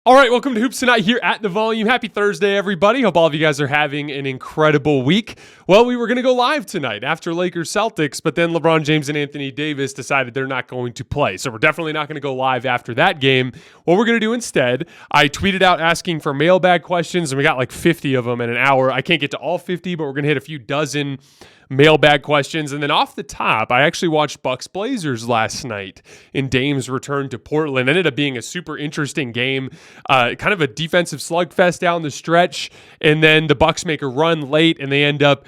All right, welcome to Hoops Tonight here at The Volume. Happy Thursday, everybody. Hope all of you guys are having an incredible week. Well, we were going to go live tonight after Lakers-Celtics, but then LeBron James and Anthony Davis decided they're not going to play. So we're definitely not going to go live after that game. What we're going to do instead, I tweeted out asking for mailbag questions, and we got like 50 of them in an hour. I can't get to all 50, but we're going to hit a few dozen mailbag questions. And then off the top, I actually watched Bucks Blazers last night in Dame's return to Portland. It ended up being a super interesting game, kind of a defensive slugfest down the stretch. And then the Bucks make a run late and they end up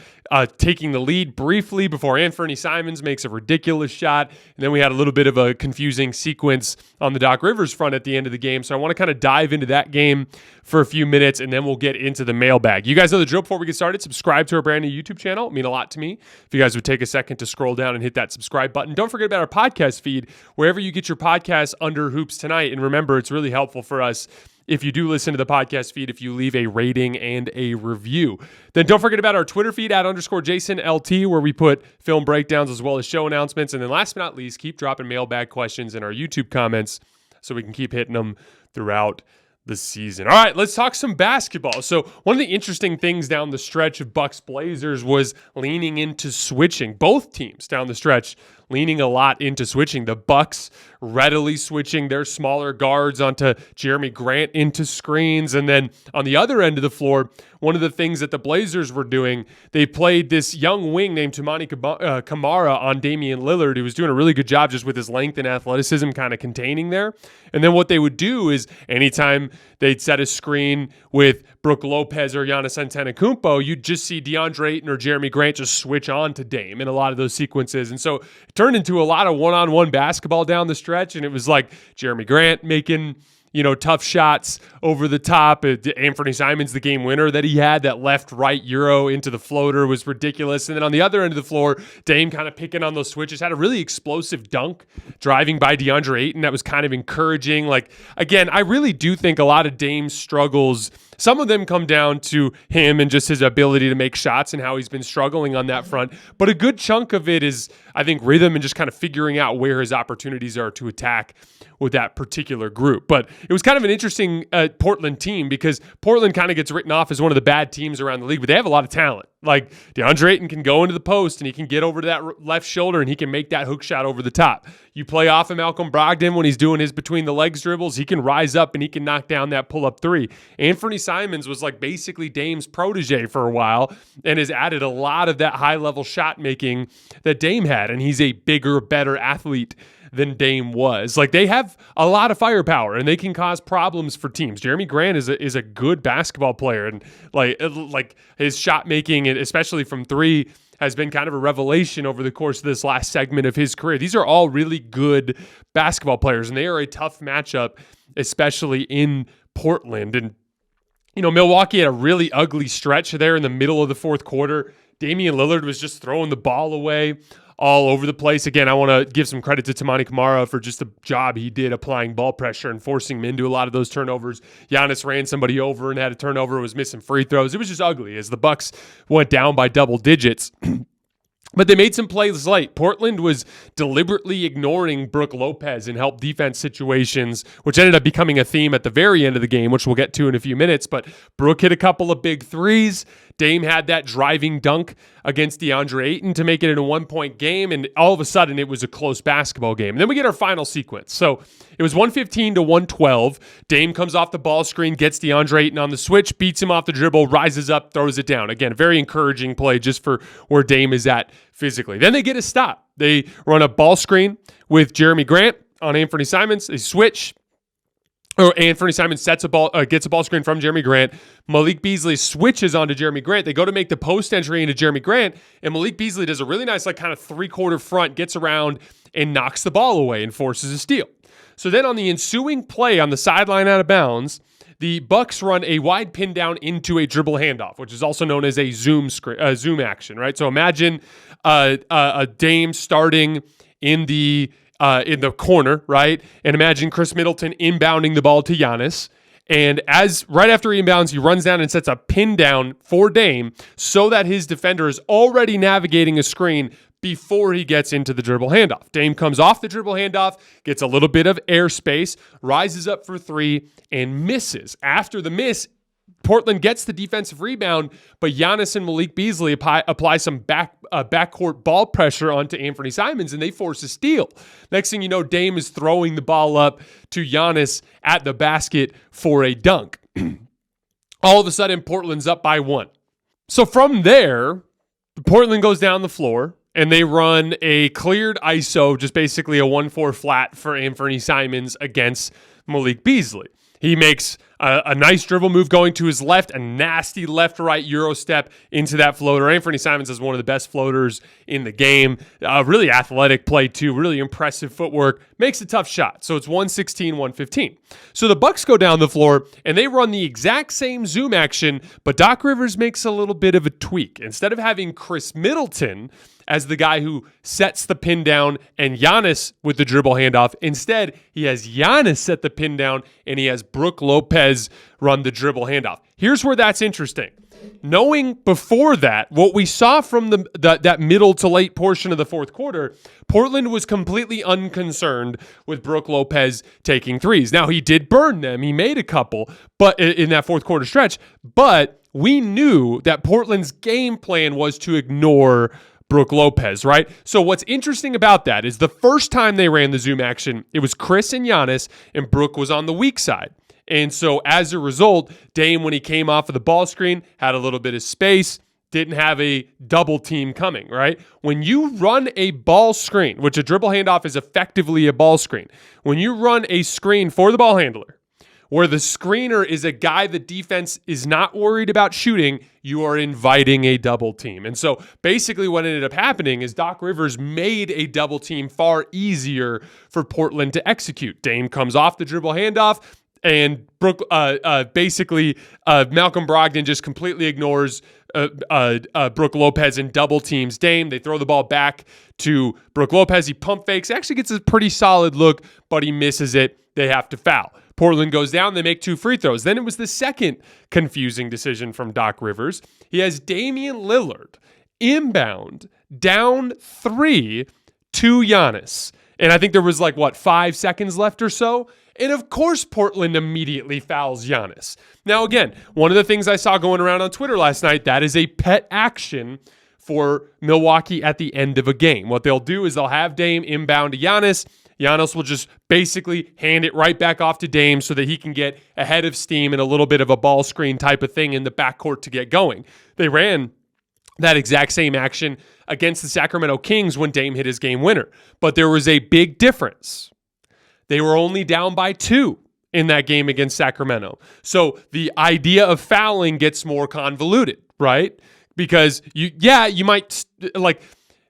taking the lead briefly before Anthony Simons makes a ridiculous shot. And then we had a little bit of a confusing sequence on the Doc Rivers front at the end of the game. So I want to kind of dive into that game for a few minutes, and then we'll get into the mailbag. You guys know the drill. Before we get started, subscribe to our brand new YouTube channel. It would mean a lot to me if you guys would take a second to scroll down and hit that subscribe button. Don't forget about our podcast feed, wherever you get your podcasts under Hoops Tonight. And remember, it's really helpful for us if you do listen to the podcast feed, if you leave a rating and a review. Then don't forget about our Twitter feed @_JasonLT, where we put film breakdowns as well as show announcements. And then last but not least, keep dropping mailbag questions in our YouTube comments so we can keep hitting them throughout the season. All right, let's talk some basketball. So one of the interesting things down the stretch of Bucks Blazers was leaning into switching. Both teams down the stretch leaning a lot into switching. The Bucks readily switching their smaller guards onto Jeremy Grant into screens. And then on the other end of the floor, one of the things that the Blazers were doing, they played this young wing named Toumani Camara on Damian Lillard, who was doing a really good job just with his length and athleticism kind of containing there. And then what they would do is anytime they'd set a screen with Brook Lopez or Giannis Antetokounmpo, you'd just see DeAndre Ayton or Jeremy Grant just switch on to Dame in a lot of those sequences. And so it turned into a lot of one-on-one basketball down the stretch, and it was like Jeremy Grant making tough shots over the top. Anthony Simons, the game winner that he had, that left-right Euro into the floater was ridiculous. And then on the other end of the floor, Dame kind of picking on those switches, had a really explosive dunk driving by DeAndre Ayton that was kind of encouraging. Like, again, I really do think a lot of Dame's struggles, some of them come down to him and just his ability to make shots and how he's been struggling on that front. But a good chunk of it is, I think, rhythm and just kind of figuring out where his opportunities are to attack with that particular group. But it was kind of an interesting Portland team because Portland kind of gets written off as one of the bad teams around the league, but they have a lot of talent. Like DeAndre Ayton can go into the post and he can get over to that left shoulder and he can make that hook shot over the top. You play off of Malcolm Brogdon when he's doing his between the legs dribbles, he can rise up and he can knock down that pull-up three. Anthony Simons was like basically Dame's protege for a while and has added a lot of that high-level shot making that Dame had, and he's a bigger, better athlete than Dame was. Like, they have a lot of firepower and they can cause problems for teams. Jeremy Grant is a good basketball player, and like his shot making, especially from three, has been kind of a revelation over the course of this last segment of his career. These are all really good basketball players, and they are a tough matchup, especially in Portland. And Milwaukee had a really ugly stretch there in the middle of the fourth quarter. Damian Lillard was just throwing the ball away all over the place. Again, I want to give some credit to Toumani Camara for just the job he did applying ball pressure and forcing him into a lot of those turnovers. Giannis ran somebody over and had a turnover, was missing free throws. It was just ugly as the Bucks went down by double digits. But they made some plays late. Portland was deliberately ignoring Brook Lopez in help defense situations, which ended up becoming a theme at the very end of the game, which we'll get to in a few minutes. But Brook hit a couple of big threes. Dame had that driving dunk against DeAndre Ayton to make it in a one-point game, and all of a sudden it was a close basketball game. And then we get our final sequence. So it was 115 to 112. Dame comes off the ball screen, gets DeAndre Ayton on the switch, beats him off the dribble, rises up, throws it down. Again, a very encouraging play just for where Dame is at physically. Then they get a stop. They run a ball screen with Jeremy Grant on Anthony Simons. They switch. Anthony Simons gets a ball screen from Jeremy Grant. Malik Beasley switches onto Jeremy Grant. They go to make the post entry into Jeremy Grant, and Malik Beasley does a really nice kind of three-quarter front, gets around and knocks the ball away and forces a steal. So then on the ensuing play on the sideline out of bounds, the Bucks run a wide pin down into a dribble handoff, which is also known as a zoom action, right? So imagine a Dame starting in the corner, right? And imagine Chris Middleton inbounding the ball to Giannis. And right after he inbounds, he runs down and sets a pin down for Dame so that his defender is already navigating a screen, before he gets into the dribble handoff. Dame comes off the dribble handoff, gets a little bit of airspace, rises up for three, and misses. After the miss, Portland gets the defensive rebound, but Giannis and Malik Beasley apply some backcourt ball pressure onto Anthony Simons, and they force a steal. Next thing you know, Dame is throwing the ball up to Giannis at the basket for a dunk. All of a sudden, Portland's up by 1. So from there, Portland goes down the floor, and they run a cleared ISO, just basically a 1-4 flat for Anthony Simons against Malik Beasley. He makes a nice dribble move going to his left, a nasty left-right Euro step into that floater. Anthony Simons is one of the best floaters in the game. Really athletic play, too. Really impressive footwork. Makes a tough shot. So it's 116-115. So the Bucks go down the floor, and they run the exact same zoom action, but Doc Rivers makes a little bit of a tweak. Instead of having Chris Middleton as the guy who sets the pin down and Giannis with the dribble handoff, instead, he has Giannis set the pin down and he has Brook Lopez run the dribble handoff. Here's where that's interesting. Knowing before that, what we saw from that middle to late portion of the fourth quarter, Portland was completely unconcerned with Brook Lopez taking threes. Now, he did burn them. He made a couple but in that fourth quarter stretch, but we knew that Portland's game plan was to ignore Brook Lopez, right? So what's interesting about that is the first time they ran the zoom action, it was Chris and Giannis, and Brook was on the weak side. And so as a result, Dame, when he came off of the ball screen, had a little bit of space, didn't have a double team coming, right? When you run a ball screen, which a dribble handoff is effectively a ball screen, when you run a screen for the ball handler, where the screener is a guy the defense is not worried about shooting, you are inviting a double team. And so basically what ended up happening is Doc Rivers made a double team far easier for Portland to execute. Dame comes off the dribble handoff, and Malcolm Brogdon just completely ignores Brook Lopez and double teams Dame. They throw the ball back to Brook Lopez. He pump fakes, actually gets a pretty solid look, but he misses it. They have to foul. Portland goes down. They make 2 free throws. Then it was the second confusing decision from Doc Rivers. He has Damian Lillard inbound down 3 to Giannis. And I think there was 5 seconds left or so. And of course, Portland immediately fouls Giannis. Now, again, one of the things I saw going around on Twitter last night, that is a pet action for Milwaukee at the end of a game. What they'll do is they'll have Dame inbound to Giannis. Giannis will just basically hand it right back off to Dame so that he can get ahead of steam and a little bit of a ball screen type of thing in the backcourt to get going. They ran that exact same action against the Sacramento Kings when Dame hit his game winner. But there was a big difference. They were only down by 2 in that game against Sacramento. So the idea of fouling gets more convoluted, right? Because you might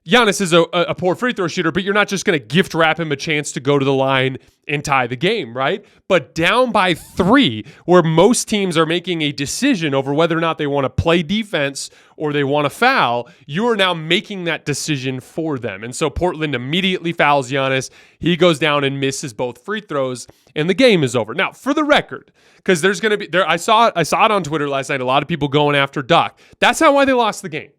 Giannis is a poor free throw shooter, but you're not just going to gift wrap him a chance to go to the line and tie the game, right? But down by 3, where most teams are making a decision over whether or not they want to play defense or they want to foul, you are now making that decision for them. And so Portland immediately fouls Giannis. He goes down and misses both free throws, and the game is over. Now, for the record, because there's going to be I saw it on Twitter last night, a lot of people going after Doc. That's not why they lost the game.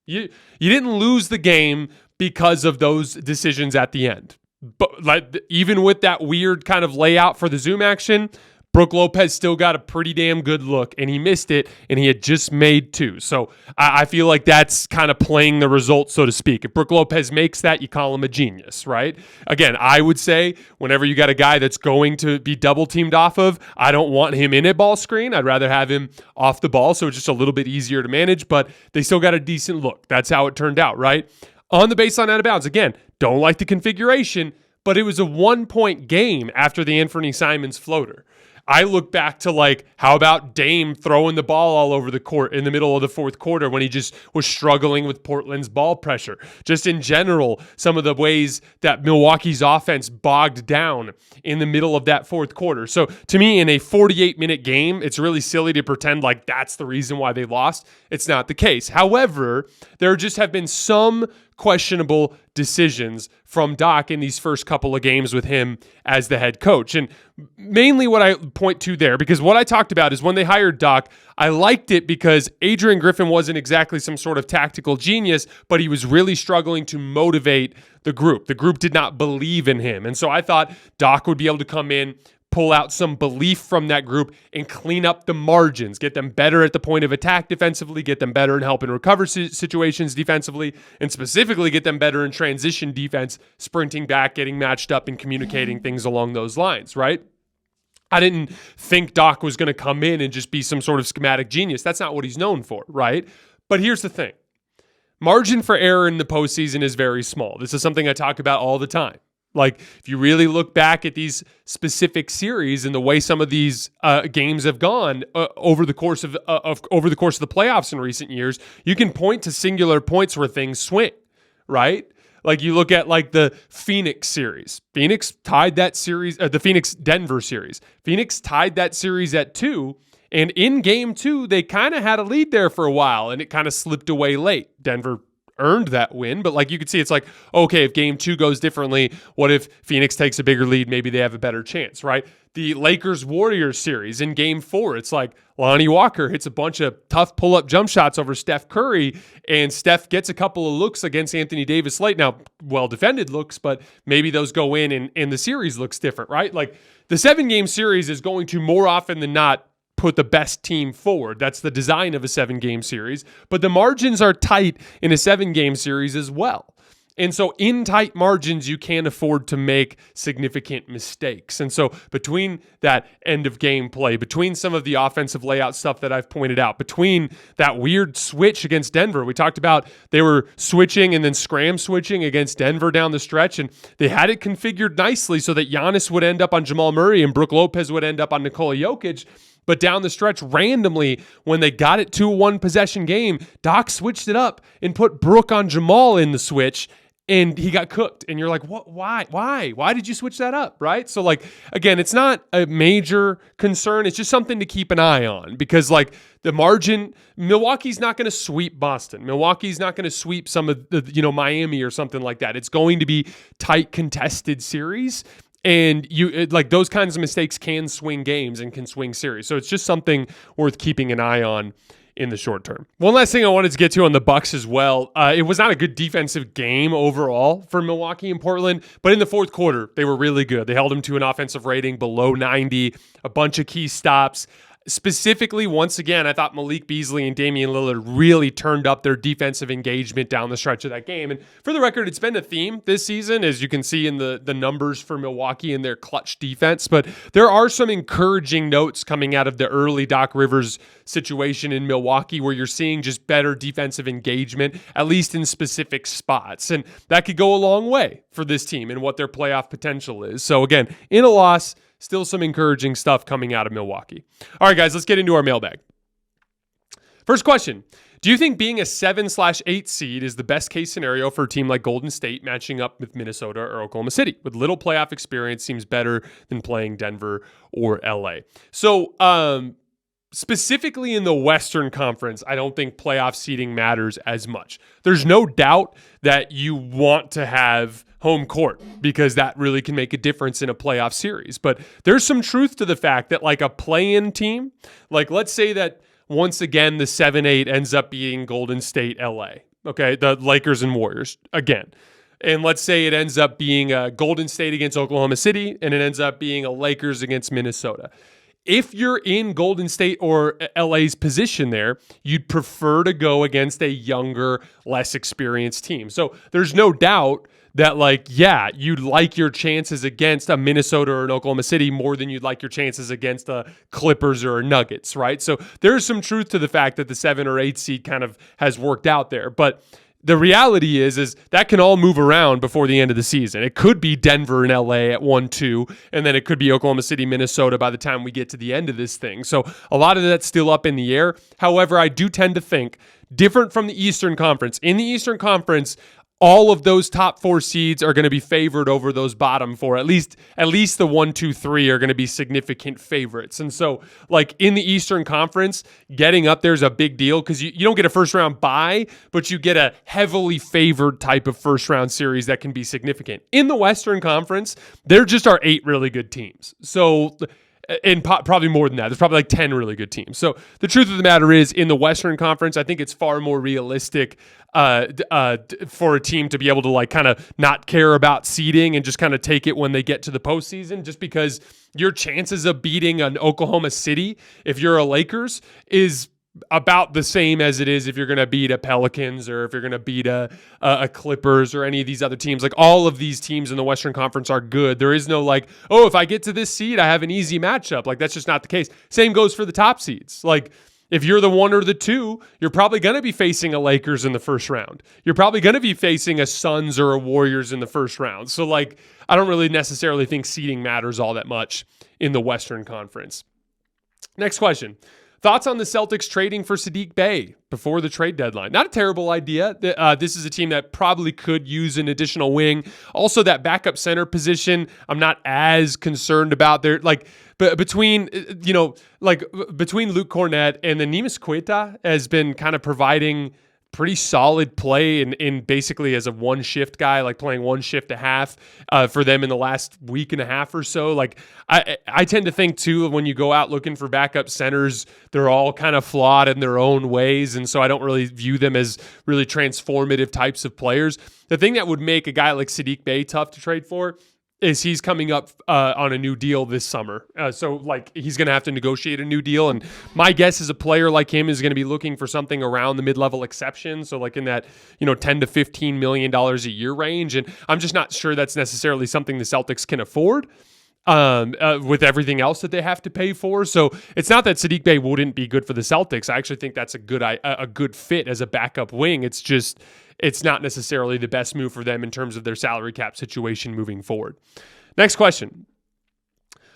You didn't lose the game because of those decisions at the end. But even with that weird kind of layout for the zoom action, Brook Lopez still got a pretty damn good look, and he missed it, and he had just made 2. So I feel like that's kind of playing the result, so to speak. If Brook Lopez makes that, you call him a genius, right? Again, I would say whenever you got a guy that's going to be double teamed off of, I don't want him in a ball screen. I'd rather have him off the ball, so it's just a little bit easier to manage, but they still got a decent look. That's how it turned out, right? On the baseline out of bounds, again, don't like the configuration, but it was a 1-point game after the Anthony Simons floater. I look back to how about Dame throwing the ball all over the court in the middle of the fourth quarter when he just was struggling with Portland's ball pressure. Just in general, some of the ways that Milwaukee's offense bogged down in the middle of that fourth quarter. So to me, in a 48-minute game, it's really silly to pretend like that's the reason why they lost. It's not the case. However, there just have been some questionable decisions from Doc in these first couple of games with him as the head coach. And mainly what I point to there, because what I talked about is when they hired Doc, I liked it because Adrian Griffin wasn't exactly some sort of tactical genius, but he was really struggling to motivate the group. The group did not believe in him. And so I thought Doc would be able to come in, pull out some belief from that group and clean up the margins, get them better at the point of attack defensively, get them better in help and recover situations defensively, and specifically get them better in transition defense, sprinting back, getting matched up, and communicating things along those lines, right? I didn't think Doc was going to come in and just be some sort of schematic genius. That's not what he's known for, right? But here's the thing. Margin for error in the postseason is very small. This is something I talk about all the time. Like, if you really look back at these specific series and the way some of these games have gone over the course of the playoffs in recent years, you can point to singular points where things swing, right? Like, you look at like the Phoenix series. Phoenix tied that series, the Phoenix-Denver series. Phoenix tied that series at 2, and in game 2, they kind of had a lead there for a while, and it kind of slipped away late. Denver earned that win, but like you could see, it's like, okay, if game 2 goes differently, what if Phoenix takes a bigger lead? Maybe they have a better chance, right? The Lakers-Warriors series in game 4, it's like Lonnie Walker hits a bunch of tough pull-up jump shots over Steph Curry, and Steph gets a couple of looks against Anthony Davis late. Now, well-defended looks, but maybe those go in and the series looks different, right? Like, the 7-game series is going to more often than not put the best team forward. That's the design of a 7-game series. But the margins are tight in a 7-game series as well. And so in tight margins, you can't afford to make significant mistakes. And so between that end of game play, between some of the offensive layout stuff that I've pointed out, between that weird switch against Denver, we talked about they were switching and then scram switching against Denver down the stretch, and they had it configured nicely so that Giannis would end up on Jamal Murray and Brook Lopez would end up on Nikola Jokic. But down the stretch, randomly, when they got it to a one-possession game, Doc switched it up and put Brook on Jamal in the switch, and he got cooked. And you're like, what? Why did you switch that up, right? So, like, again, it's not a major concern. It's just something to keep an eye on because, like, the margin, Milwaukee's not going to sweep Boston. Milwaukee's not going to sweep some of the, Miami or something like that. It's going to be tight, contested series. And like those kinds of mistakes can swing games and can swing series. So it's just something worth keeping an eye on in the short term. One last thing I wanted to get to on the Bucks as well. It was not a good defensive game overall for Milwaukee and Portland, but in the fourth quarter, they were really good. They held them to an offensive rating below 90, a bunch of key stops. Specifically, once again, I thought Malik Beasley and Damian Lillard really turned up their defensive engagement down the stretch of that game. And for the record, it's been a theme this season, as you can see in the numbers for Milwaukee and their clutch defense. But there are some encouraging notes coming out of the early Doc Rivers situation in Milwaukee where you're seeing just better defensive engagement, at least in specific spots. And that could go a long way for this team and what their playoff potential is. So again, in a loss, still some encouraging stuff coming out of Milwaukee. All right, guys, let's get into our mailbag. First question. Do you think being a 7/8 seed is the best case scenario for a team like Golden State matching up with Minnesota or Oklahoma City? With little playoff experience, seems better than playing Denver or LA. So, specifically in the Western Conference, I don't think playoff seeding matters as much. There's no doubt that you want to have home court because that really can make a difference in a playoff series. But there's some truth to the fact that like a play-in team, like let's say that once again the 7-8 ends up being Golden State, LA, okay, the Lakers and Warriors again. And let's say it ends up being a Golden State against Oklahoma City and it ends up being a Lakers against Minnesota. If you're in Golden State or LA's position there, you'd prefer to go against a younger, less experienced team. So there's no doubt that, like, yeah, you'd like your chances against a Minnesota or an Oklahoma City more than you'd like your chances against a Clippers or a Nuggets, right? So there's some truth to the fact that the 7 or 8 seed kind of has worked out there. But the reality is that can all move around before the end of the season. It could be Denver and LA at 1-2, and then it could be Oklahoma City, Minnesota by the time we get to the end of this thing. So a lot of that's still up in the air. However, I do tend to think different from the Eastern Conference. In the Eastern Conference, all of those top 4 seeds are going to be favored over those bottom 4. At least the 1, 2, 3 are going to be significant favorites. And so, like in the Eastern Conference, getting up there is a big deal because you don't get a first round bye, but you get a heavily favored type of first round series that can be significant. In the Western Conference, there just are 8 really good teams. So, and probably more than that. There's probably like 10 really good teams. So the truth of the matter is, in the Western Conference, I think it's far more realistic for a team to be able to like kind of not care about seeding and just kind of take it when they get to the postseason, just because your chances of beating an Oklahoma City, if you're a Lakers, is about the same as it is if you're going to beat a Pelicans or if you're going to beat a Clippers or any of these other teams. Like all of these teams in the Western Conference are good. There is no like, oh, if I get to this seed, I have an easy matchup. Like that's just not the case. Same goes for the top seeds. Like if you're the 1 or the 2, you're probably going to be facing a Lakers in the first round. You're probably going to be facing a Suns or a Warriors in the first round. So like, I don't really necessarily think seeding matters all that much in the Western Conference. Next question. Thoughts on the Celtics trading for Saddiq Bey before the trade deadline? Not a terrible idea. This is a team that probably could use an additional wing. Also, that backup center position, I'm not as concerned about. There, like, but between Luke Cornett and then Neemias Queta has been kind of providing pretty solid play in basically as a one shift guy, like playing one shift a half for them in the last week and a half or so. Like I tend to think too, when you go out looking for backup centers, they're all kind of flawed in their own ways. And so I don't really view them as really transformative types of players. The thing that would make a guy like Saddiq Bey tough to trade for is he's coming up on a new deal this summer. So like he's going to have to negotiate a new deal. And my guess is a player like him is going to be looking for something around the mid-level exception. So like in that, $10 to $15 million a year range. And I'm just not sure that's necessarily something the Celtics can afford with everything else that they have to pay for. So it's not that Saddiq Bey wouldn't be good for the Celtics. I actually think that's a good fit as a backup wing. It's just, it's not necessarily the best move for them in terms of their salary cap situation moving forward. Next question.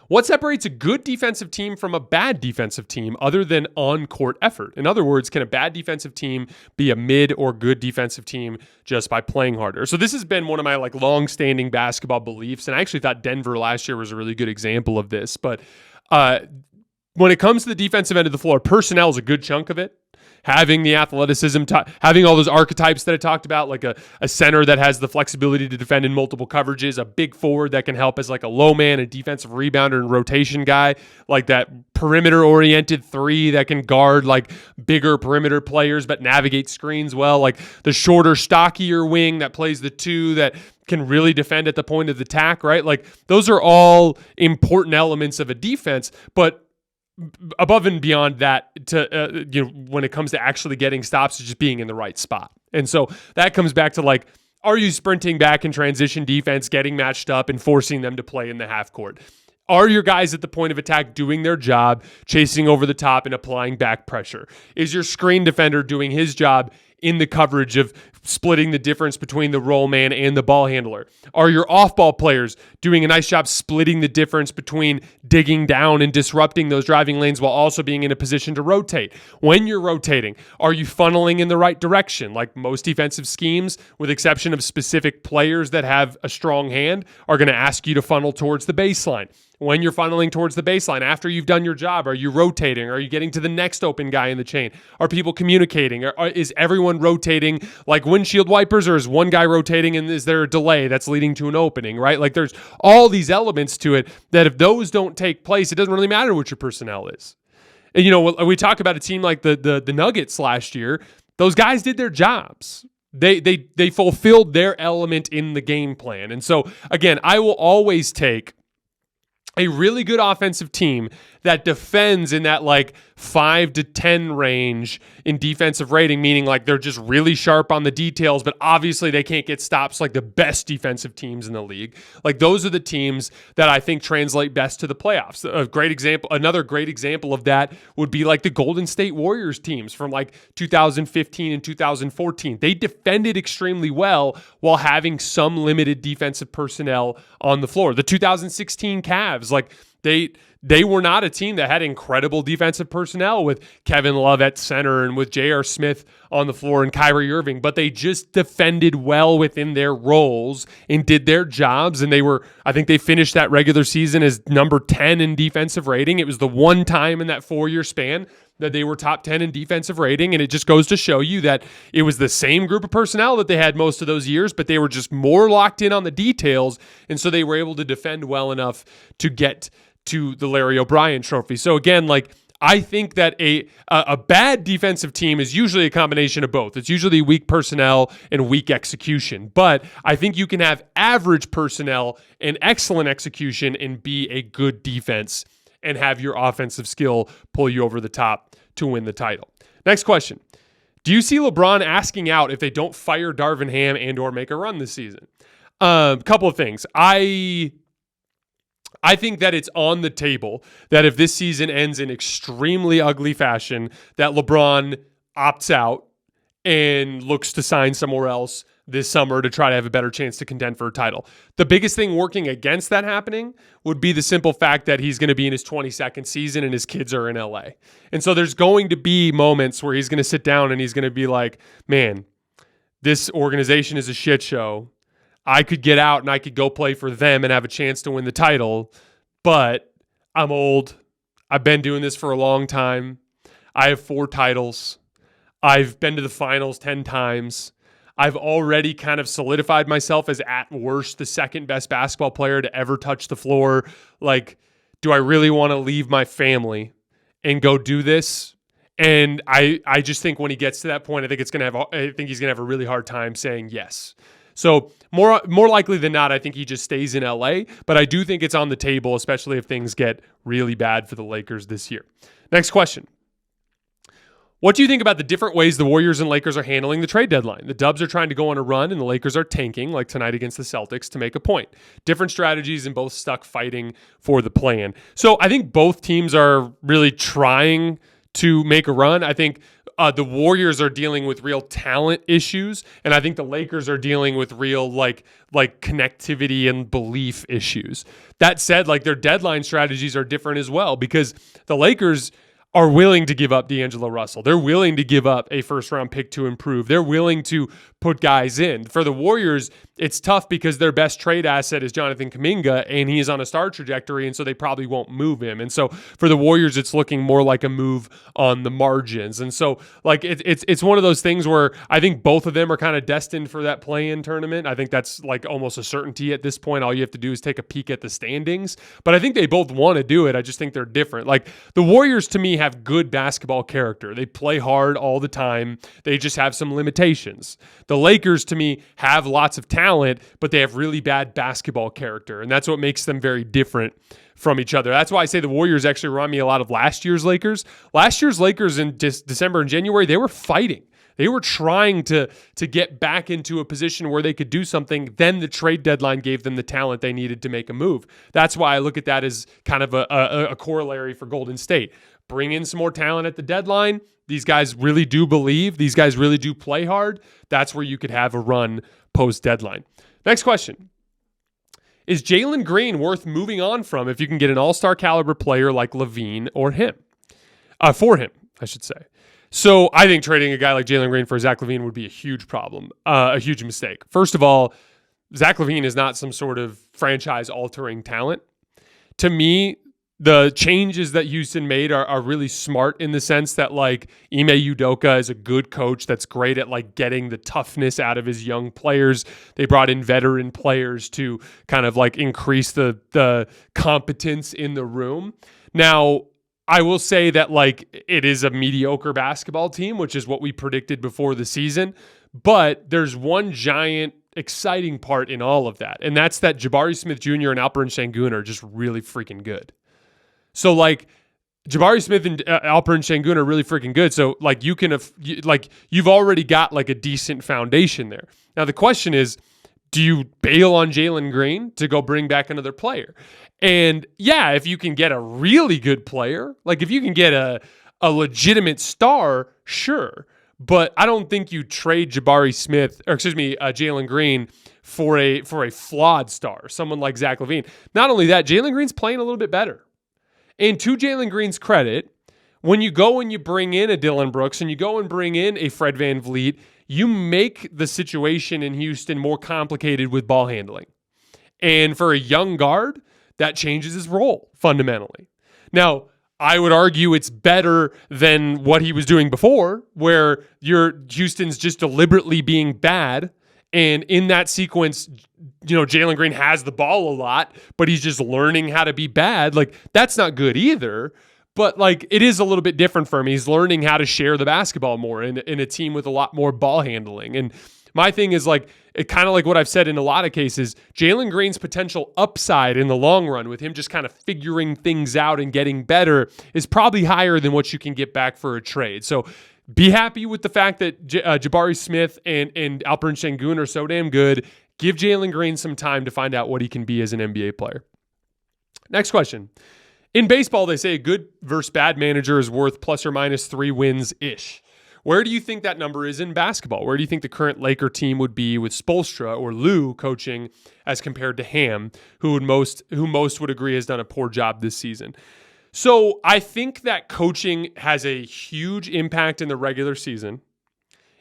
What separates a good defensive team from a bad defensive team other than on-court effort? In other words, can a bad defensive team be a mid or good defensive team just by playing harder? So this has been one of my like long-standing basketball beliefs, and I actually thought Denver last year was a really good example of this. But when it comes to the defensive end of the floor, personnel is a good chunk of it. Having the athleticism, having all those archetypes that I talked about, like a center that has the flexibility to defend in multiple coverages, a big forward that can help as like a low man, a defensive rebounder and rotation guy, like that perimeter-oriented 3 that can guard like bigger perimeter players but navigate screens well, like the shorter, stockier wing that plays the 2 that can really defend at the point of attack, right? Like those are all important elements of a defense, but above and beyond that, to when it comes to actually getting stops, is just being in the right spot. And so that comes back to like, are you sprinting back in transition defense, getting matched up and forcing them to play in the half court? Are your guys at the point of attack doing their job, chasing over the top and applying back pressure? Is your screen defender doing his job in the coverage of splitting the difference between the roll man and the ball handler? Are your off-ball players doing a nice job splitting the difference between digging down and disrupting those driving lanes while also being in a position to rotate? When you're rotating, are you funneling in the right direction? Like most defensive schemes, with exception of specific players that have a strong hand, are going to ask you to funnel towards the baseline. When you're funneling towards the baseline, after you've done your job, are you rotating? Are you getting to the next open guy in the chain? Are people communicating? Is everyone rotating like windshield wipers, or is one guy rotating and is there a delay that's leading to an opening, right? Like there's all these elements to it that if those don't take place, it doesn't really matter what your personnel is. And we talk about a team like the Nuggets last year. Those guys did their jobs. They fulfilled their element in the game plan. And so again, I will always take a really good offensive team that defends in that like 5 to 10 range in defensive rating, meaning like they're just really sharp on the details, but obviously they can't get stops like the best defensive teams in the league. Like those are the teams that I think translate best to the playoffs. Another great example of that would be like the Golden State Warriors teams from like 2015 and 2014. They defended extremely well while having some limited defensive personnel on the floor. The 2016 Cavs, like They were not a team that had incredible defensive personnel with Kevin Love at center and with J.R. Smith on the floor and Kyrie Irving, but they just defended well within their roles and did their jobs. And I think they finished that regular season as number 10 in defensive rating. It was the one time in that 4-year span that they were top 10 in defensive rating. And it just goes to show you that it was the same group of personnel that they had most of those years, but they were just more locked in on the details. And so they were able to defend well enough to get to the Larry O'Brien trophy. So again, I think that a bad defensive team is usually a combination of both. It's usually weak personnel and weak execution. But I think you can have average personnel and excellent execution and be a good defense and have your offensive skill pull you over the top to win the title. Next question. Do you see LeBron asking out if they don't fire Darvin Ham and or make a run this season? Couple of things. I think that it's on the table that if this season ends in extremely ugly fashion, that LeBron opts out and looks to sign somewhere else this summer to try to have a better chance to contend for a title. The biggest thing working against that happening would be the simple fact that he's going to be in his 22nd season and his kids are in LA. And so there's going to be moments where he's going to sit down and he's going to be like, man, this organization is a shit show. I could get out and I could go play for them and have a chance to win the title, but I'm old. I've been doing this for a long time. I have 4 titles. I've been to the finals 10 times. I've already kind of solidified myself as at worst the second best basketball player to ever touch the floor. Do I really want to leave my family and go do this? And I just think when he gets to that point, I think he's going to have a really hard time saying yes. So more likely than not, I think he just stays in LA, but I do think it's on the table, especially if things get really bad for the Lakers this year. Next question. What do you think about the different ways the Warriors and Lakers are handling the trade deadline? The Dubs are trying to go on a run and the Lakers are tanking, like tonight against the Celtics, to make a point. Different strategies and both stuck fighting for the plan. So I think both teams are really trying to make a run. I think the Warriors are dealing with real talent issues, and I think the Lakers are dealing with real like connectivity and belief issues. That said, their deadline strategies are different as well, because the Lakers are willing to give up D'Angelo Russell. They're willing to give up a first-round pick to improve. They're willing to put guys in. For the Warriors, it's tough because their best trade asset is Jonathan Kuminga, and he is on a star trajectory, and so they probably won't move him. And so for the Warriors, it's looking more like a move on the margins. And so it's one of those things where I think both of them are kind of destined for that play-in tournament. I think that's almost a certainty at this point. All you have to do is take a peek at the standings. But I think they both want to do it. I just think they're different. The Warriors, to me, have good basketball character. They play hard all the time. They just have some limitations. The Lakers, to me, have lots of talent, but they have really bad basketball character, and that's what makes them very different from each other. That's why I say the Warriors actually remind me a lot of last year's Lakers. Last year's Lakers in December and January, they were fighting. They were trying to get back into a position where they could do something. Then the trade deadline gave them the talent they needed to make a move. That's why I look at that as kind of a corollary for Golden State. Bring in some more talent at the deadline. These guys really do believe. These guys really do play hard. That's where you could have a run post-deadline. Next question. Is Jalen Green worth moving on from if you can get an all-star caliber player like LaVine or him? For him, I should say. So I think trading a guy like Jalen Green for Zach LaVine would be a huge problem, a huge mistake. First of all, Zach LaVine is not some sort of franchise-altering talent. To me, the changes that Houston made are really smart in the sense that Ime Udoka is a good coach that's great at getting the toughness out of his young players. They brought in veteran players to kind of increase the competence in the room. Now, I will say that it is a mediocre basketball team, which is what we predicted before the season. But there's one giant exciting part in all of that, and that's that Jabari Smith Jr. and Alperen Sengun are just really freaking good. So Jabari Smith and Alperen Sengun are really freaking good. So you've already got a decent foundation there. Now the question is, do you bail on Jalen Green to go bring back another player? And yeah, if you can get a really good player, if you can get a legitimate star, sure. But I don't think you trade Jalen Green for a flawed star, someone like Zach LaVine. Not only that, Jalen Green's playing a little bit better. And to Jalen Green's credit, when you go and you bring in a Dillon Brooks and you go and bring in a Fred VanVleet, you make the situation in Houston more complicated with ball handling. And for a young guard, that changes his role fundamentally. Now, I would argue it's better than what he was doing before, where Houston's just deliberately being bad. And in that sequence, Jalen Green has the ball a lot, but he's just learning how to be bad. Like, that's not good either. But like, it is a little bit different for him. He's learning how to share the basketball more in a team with a lot more ball handling. And my thing is like, it kind of like what I've said in a lot of cases, Jalen Green's potential upside in the long run with him just kind of figuring things out and getting better is probably higher than what you can get back for a trade. So be happy with the fact that Jabari Smith and Alperen Sengun are so damn good. Give Jalen Green some time to find out what he can be as an NBA player. Next question. In baseball, they say a good versus bad manager is worth plus or minus 3 wins-ish. Where do you think that number is in basketball? Where do you think the current Laker team would be with Spoelstra or Lou coaching as compared to Ham, who most would agree has done a poor job this season? So I think that coaching has a huge impact in the regular season,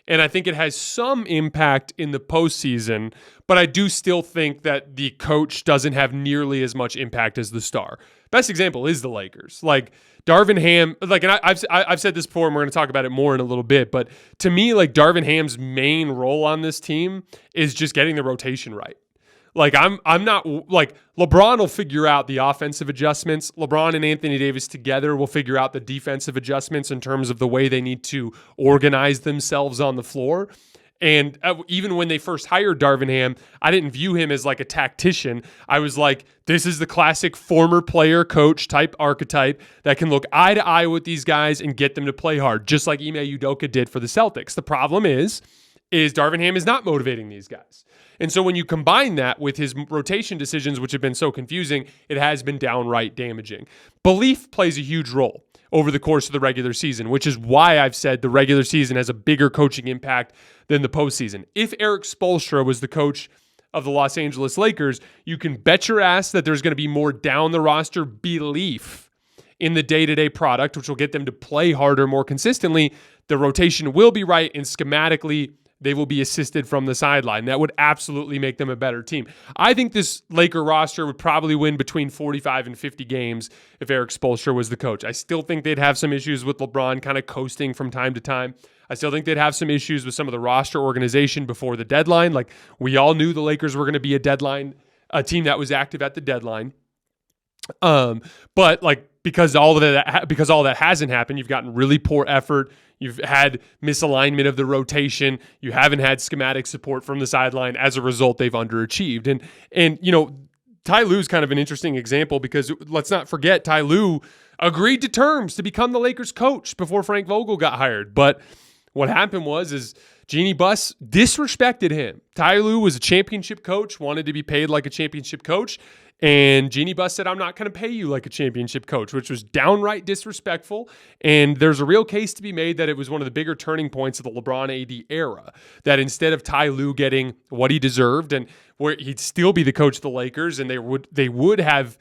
and I think it has some impact in the postseason, but I do still think that the coach doesn't have nearly as much impact as the star. Best example is the Lakers. Like Darvin Ham, like, and I've said this before, and we're going to talk about it more in a little bit, but to me, like Darvin Ham's main role on this team is just getting the rotation right. Like I'm not like LeBron will figure out the offensive adjustments. LeBron and Anthony Davis together will figure out the defensive adjustments in terms of the way they need to organize themselves on the floor. And even when they first hired Darvin Ham, I didn't view him as like a tactician. I was like, this is the classic former player coach type archetype that can look eye to eye with these guys and get them to play hard, just like Ime Udoka did for the Celtics. The problem is Darvin Ham is not motivating these guys. And so when you combine that with his rotation decisions, which have been so confusing, it has been downright damaging. Belief plays a huge role over the course of the regular season, which is why I've said the regular season has a bigger coaching impact than the postseason. If Eric Spoelstra was the coach of the Los Angeles Lakers, you can bet your ass that there's going to be more down the roster belief in the day-to-day product, which will get them to play harder more consistently. The rotation will be right, and schematically, they will be assisted from the sideline. That would absolutely make them a better team. I think this Laker roster would probably win between 45 and 50 games if Eric Spoelstra was the coach. I still think they'd have some issues with LeBron kind of coasting from time to time. I still think they'd have some issues with some of the roster organization before the deadline. Like, we all knew the Lakers were going to be a team that was active at the deadline. But like, because all that hasn't happened, you've gotten really poor effort. You've had misalignment of the rotation. You haven't had schematic support from the sideline. As a result, they've underachieved. And Ty Lue's kind of an interesting example because let's not forget Ty Lue agreed to terms to become the Lakers coach before Frank Vogel got hired. But what happened was Jeannie Buss disrespected him. Ty Lue was a championship coach, wanted to be paid like a championship coach. And Jeannie Buss said, I'm not going to pay you like a championship coach, which was downright disrespectful. And there's a real case to be made that it was one of the bigger turning points of the LeBron AD era, that instead of Ty Lue getting what he deserved and where he'd still be the coach of the Lakers, and they would have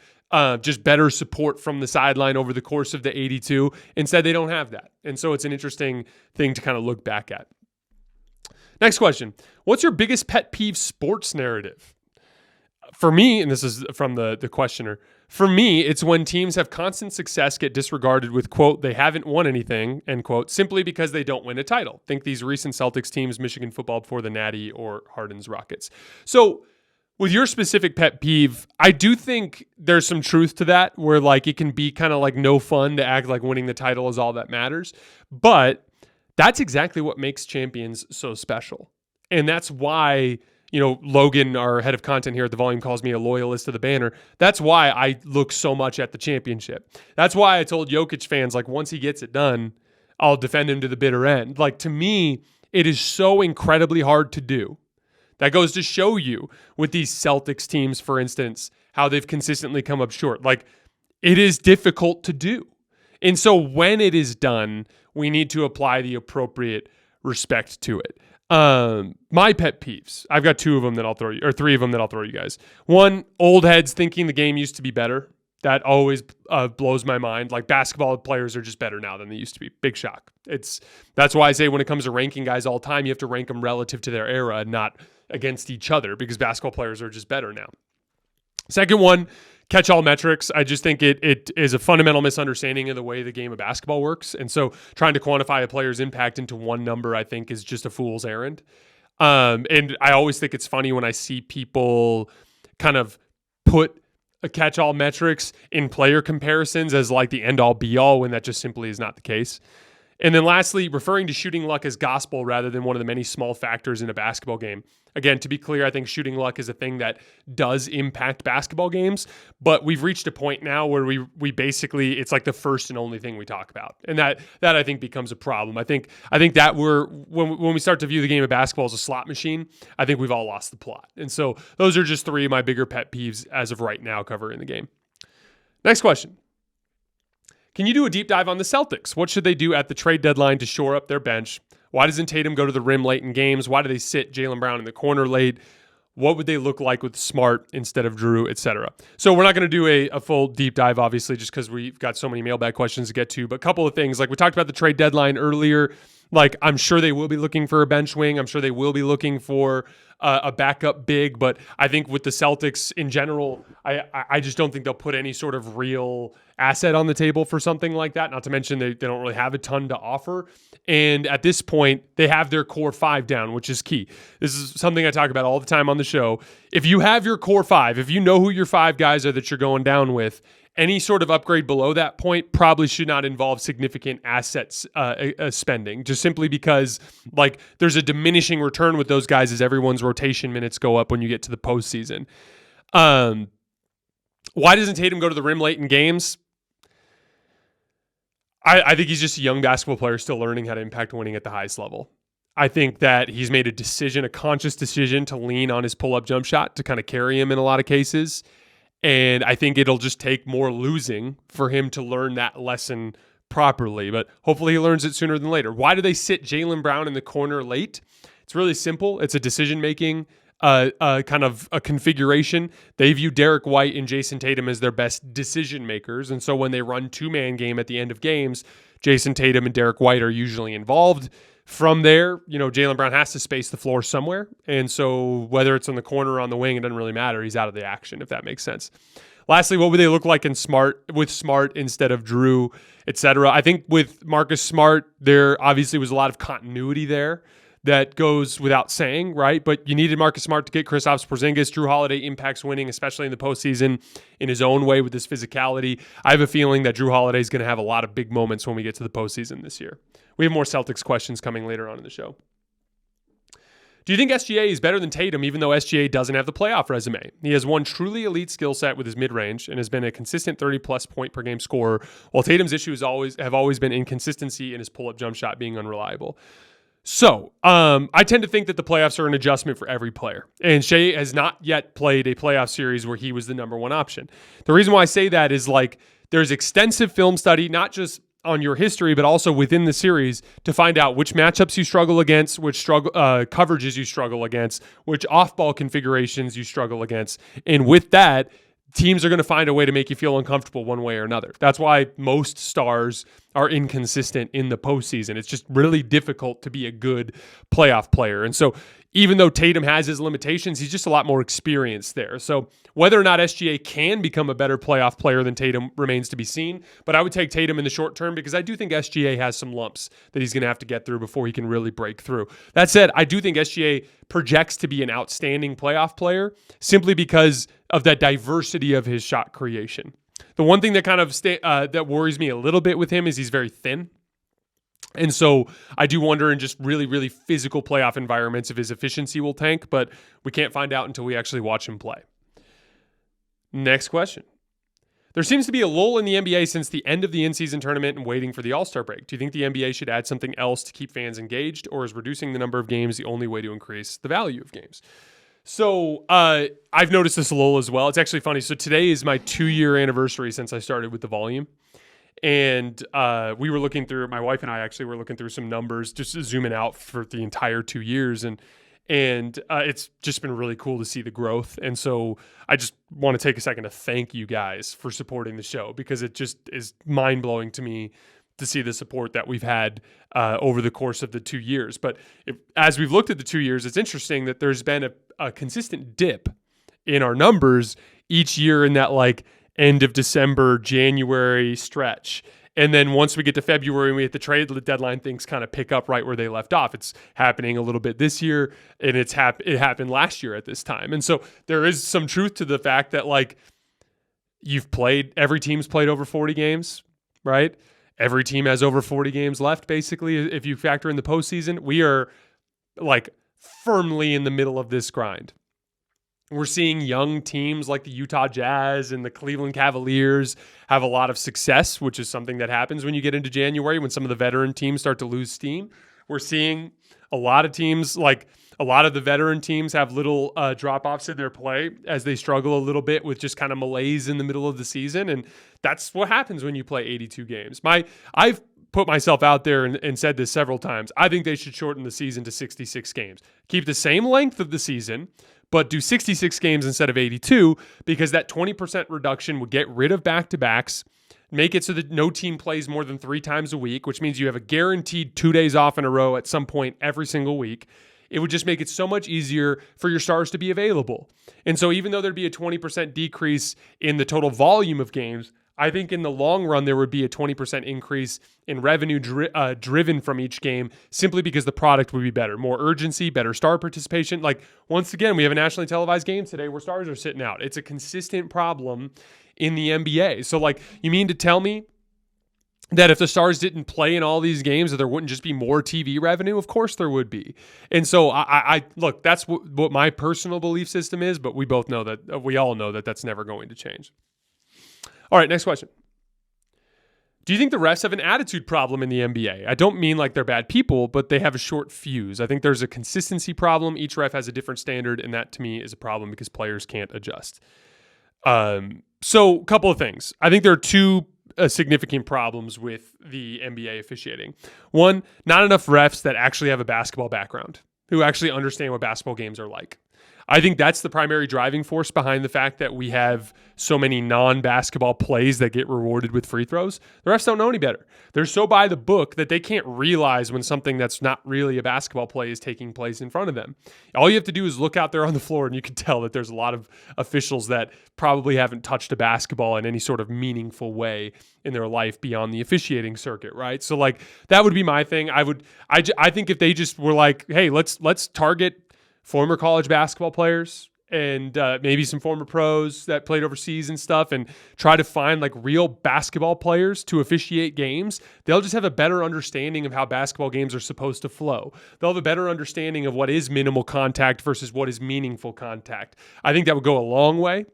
just better support from the sideline over the course of the 82. Instead, they don't have that. And so it's an interesting thing to kind of look back at. Next question. What's your biggest pet peeve sports narrative? For me, and this is from the questioner, for me, it's when teams have constant success get disregarded with, quote, they haven't won anything, end quote, simply because they don't win a title. Think these recent Celtics teams, Michigan football before the Natty or Harden's Rockets. So with your specific pet peeve, I do think there's some truth to that, where like it can be kind of like no fun to act like winning the title is all that matters. But that's exactly what makes champions so special. And that's why, Logan, our head of content here at The Volume, calls me a loyalist of the banner. That's why I look so much at the championship. That's why I told Jokic fans, like, once he gets it done, I'll defend him to the bitter end. Like, to me, it is so incredibly hard to do. That goes to show you with these Celtics teams, for instance, how they've consistently come up short. Like, it is difficult to do. And so when it is done, we need to apply the appropriate respect to it. My pet peeves, I've got 2 of them that I'll throw you, or 3 of them that I'll throw you guys. One, old heads thinking the game used to be better. That always blows my mind. Like, basketball players are just better now than they used to be. Big shock. That's why I say when it comes to ranking guys all time, you have to rank them relative to their era, not against each other, because basketball players are just better now. Second one, catch-all metrics. I just think it is a fundamental misunderstanding of the way the game of basketball works. And so trying to quantify a player's impact into one number, I think, is just a fool's errand. And I always think it's funny when I see people kind of put a catch-all metrics in player comparisons as like the end-all be-all, when that just simply is not the case. And then lastly, referring to shooting luck as gospel rather than one of the many small factors in a basketball game. Again, to be clear, I think shooting luck is a thing that does impact basketball games, but we've reached a point now where we basically, it's like the first and only thing we talk about. And that I think becomes a problem. I think that when we start to view the game of basketball as a slot machine, I think we've all lost the plot. And so those are just three of my bigger pet peeves as of right now covering the game. Next question. Can you do a deep dive on the Celtics? What should they do at the trade deadline to shore up their bench? Why doesn't Tatum go to the rim late in games? Why do they sit Jaylen Brown in the corner late? What would they look like with Smart instead of Drew, etc.? So we're not going to do a full deep dive, obviously, just because we've got so many mailbag questions to get to. But a couple of things, like we talked about the trade deadline earlier. Like, I'm sure they will be looking for a bench wing. I'm sure they will be looking for a backup big. But I think with the Celtics in general, I just don't think they'll put any sort of real asset on the table for something like that. Not to mention they don't really have a ton to offer. And at this point, they have their core five down, which is key. This is something I talk about all the time on the show. If you have your core five, if you know who your five guys are that you're going down with, any sort of upgrade below that point probably should not involve significant assets spending, just simply because like there's a diminishing return with those guys as everyone's rotation minutes go up when you get to the postseason. Why doesn't Tatum go to the rim late in games? I think he's just a young basketball player still learning how to impact winning at the highest level. I think that he's made a conscious decision to lean on his pull-up jump shot to kind of carry him in a lot of cases. And I think it'll just take more losing for him to learn that lesson properly. But hopefully he learns it sooner than later. Why do they sit Jaylen Brown in the corner late? It's really simple. It's a decision-making kind of a configuration. They view Derek White and Jason Tatum as their best decision makers. And so when they run two-man game at the end of games, Jason Tatum and Derek White are usually involved. From there, Jaylen Brown has to space the floor somewhere. And so whether it's on the corner or on the wing, it doesn't really matter. He's out of the action, if that makes sense. Lastly, what would they look like with Smart instead of Drew, etc.? I think with Marcus Smart, there obviously was a lot of continuity there. That goes without saying, right? But you needed Marcus Smart to get Kristaps Porzingis. Drew Holiday impacts winning, especially in the postseason, in his own way with his physicality. I have a feeling that Drew Holiday is going to have a lot of big moments when we get to the postseason this year. We have more Celtics questions coming later on in the show. Do you think SGA is better than Tatum, even though SGA doesn't have the playoff resume? He has one truly elite skill set with his mid-range and has been a consistent 30-plus point per game scorer, while Tatum's issues have always been inconsistency in his pull-up jump shot being unreliable. So, I tend to think that the playoffs are an adjustment for every player. And Shea has not yet played a playoff series where he was the number one option. The reason why I say that is like there's extensive film study, not just on your history, but also within the series to find out which matchups you struggle against, which coverages you struggle against, which off-ball configurations you struggle against. And with that, teams are going to find a way to make you feel uncomfortable one way or another. That's why most stars are inconsistent in the postseason. It's just really difficult to be a good playoff player. And so even though Tatum has his limitations, he's just a lot more experienced there. So whether or not SGA can become a better playoff player than Tatum remains to be seen. But I would take Tatum in the short term because I do think SGA has some lumps that he's going to have to get through before he can really break through. That said, I do think SGA projects to be an outstanding playoff player simply because of that diversity of his shot creation. The one thing that kind of that worries me a little bit with him is he's very thin. And so I do wonder in just really, really physical playoff environments if his efficiency will tank, but we can't find out until we actually watch him play. Next question. There seems to be a lull in the NBA since the end of the in-season tournament and waiting for the All-Star break. Do you think the NBA should add something else to keep fans engaged, or is reducing the number of games the only way to increase the value of games? So I've noticed this lull as well. It's actually funny. So today is my 2-year anniversary since I started with the volume. And we were looking through, my wife and I actually were looking through some numbers, just zooming out for the entire 2 years. And And it's just been really cool to see the growth. And so I just want to take a second to thank you guys for supporting the show, because it just is mind-blowing to me to see the support that we've had over the course of the 2 years. But as we've looked at the 2 years, it's interesting that there's been a consistent dip in our numbers each year in that like end of December, January stretch. And then once we get to February and we hit the trade deadline, things kind of pick up right where they left off. It's happening a little bit this year, and it happened last year at this time. And so there is some truth to the fact that like every team's played over 40 games, right? Every team has over 40 games left, basically, if you factor in the postseason. We are like firmly in the middle of this grind. We're seeing young teams like the Utah Jazz and the Cleveland Cavaliers have a lot of success, which is something that happens when you get into January, when some of the veteran teams start to lose steam. We're seeing a lot of teams, like a lot of the veteran teams, have little drop-offs in their play as they struggle a little bit with just kind of malaise in the middle of the season. And that's what happens when you play 82 games. I've put myself out there and said this several times. I think they should shorten the season to 66 games. Keep the same length of the season, but do 66 games instead of 82, because that 20% reduction would get rid of back-to-backs, make it so that no team plays more than 3 times a week, which means you have a guaranteed 2 days off in a row at some point every single week. It would just make it so much easier for your stars to be available. And so even though there'd be a 20% decrease in the total volume of games, I think in the long run, there would be a 20% increase in revenue driven from each game, simply because the product would be better. More urgency, better star participation. Like, once again, we have a nationally televised game today where stars are sitting out. It's a consistent problem in the NBA. So, like, you mean to tell me that if the stars didn't play in all these games, that there wouldn't just be more TV revenue? Of course there would be. And so I look, that's what my personal belief system is, but we all know that that's never going to change. All right, next question. Do you think the refs have an attitude problem in the NBA? I don't mean like they're bad people, but they have a short fuse. I think there's a consistency problem. Each ref has a different standard, and that to me is a problem because players can't adjust. So a couple of things. I think there are two significant problems with the NBA officiating. One, not enough refs that actually have a basketball background, who actually understand what basketball games are like. I think that's the primary driving force behind the fact that we have so many non-basketball plays that get rewarded with free throws. The refs don't know any better. They're so by the book that they can't realize when something that's not really a basketball play is taking place in front of them. All you have to do is look out there on the floor, and you can tell that there's a lot of officials that probably haven't touched a basketball in any sort of meaningful way in their life beyond the officiating circuit, right? So like that would be my thing. I think if they just were like, hey, let's target former college basketball players and maybe some former pros that played overseas and stuff, and try to find like real basketball players to officiate games, they'll just have a better understanding of how basketball games are supposed to flow. They'll have a better understanding of what is minimal contact versus what is meaningful contact. I think that would go a long way.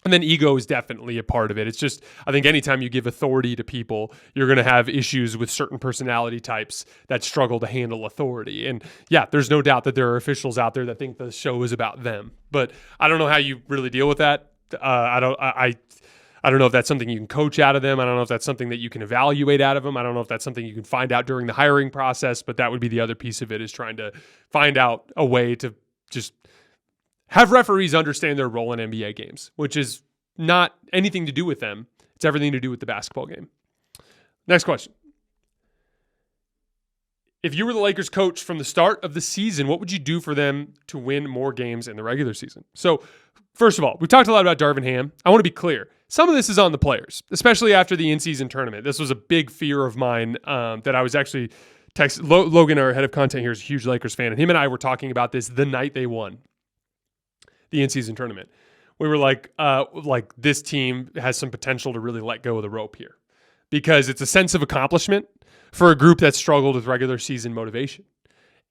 And then ego is definitely a part of it. It's just, I think anytime you give authority to people, you're going to have issues with certain personality types that struggle to handle authority. And yeah, there's no doubt that there are officials out there that think the show is about them. But I don't know how you really deal with that. I don't know if that's something you can coach out of them. I don't know if that's something that you can evaluate out of them. I don't know if that's something you can find out during the hiring process. But that would be the other piece of it, is trying to find out a way to just have referees understand their role in NBA games, which is not anything to do with them. It's everything to do with the basketball game. Next question. If you were the Lakers coach from the start of the season, what would you do for them to win more games in the regular season? So, first of all, we talked a lot about Darvin Ham. I want to be clear. Some of this is on the players, especially after the in-season tournament. This was a big fear of mine that I was actually texting. Logan, our head of content here, is a huge Lakers fan, and him and I were talking about this the night they won the in-season tournament. We were like this team has some potential to really let go of the rope here, because it's a sense of accomplishment for a group that struggled with regular season motivation.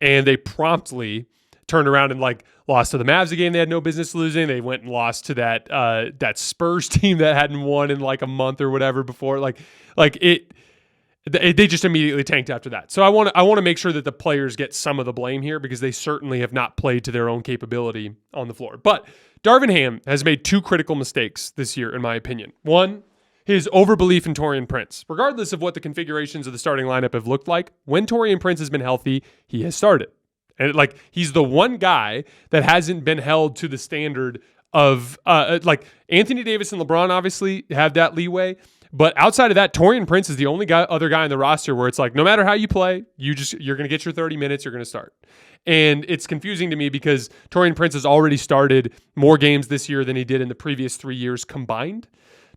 And they promptly turned around and like lost to the Mavs, a game they had no business losing. They went and lost to that Spurs team that hadn't won in like a month or whatever before. They just immediately tanked after that. So I want to make sure that the players get some of the blame here, because they certainly have not played to their own capability on the floor. But Darvin Ham has made two critical mistakes this year, in my opinion. One, his overbelief in Taurean Prince. Regardless of what the configurations of the starting lineup have looked like, when Taurean Prince has been healthy, he has started. And like, he's the one guy that hasn't been held to the standard of like Anthony Davis and LeBron obviously have that leeway. But outside of that, Taurean Prince is the only other guy on the roster where it's like, no matter how you play, you're going to get your 30 minutes, you're going to start. And it's confusing to me because Taurean Prince has already started more games this year than he did in the previous 3 years combined.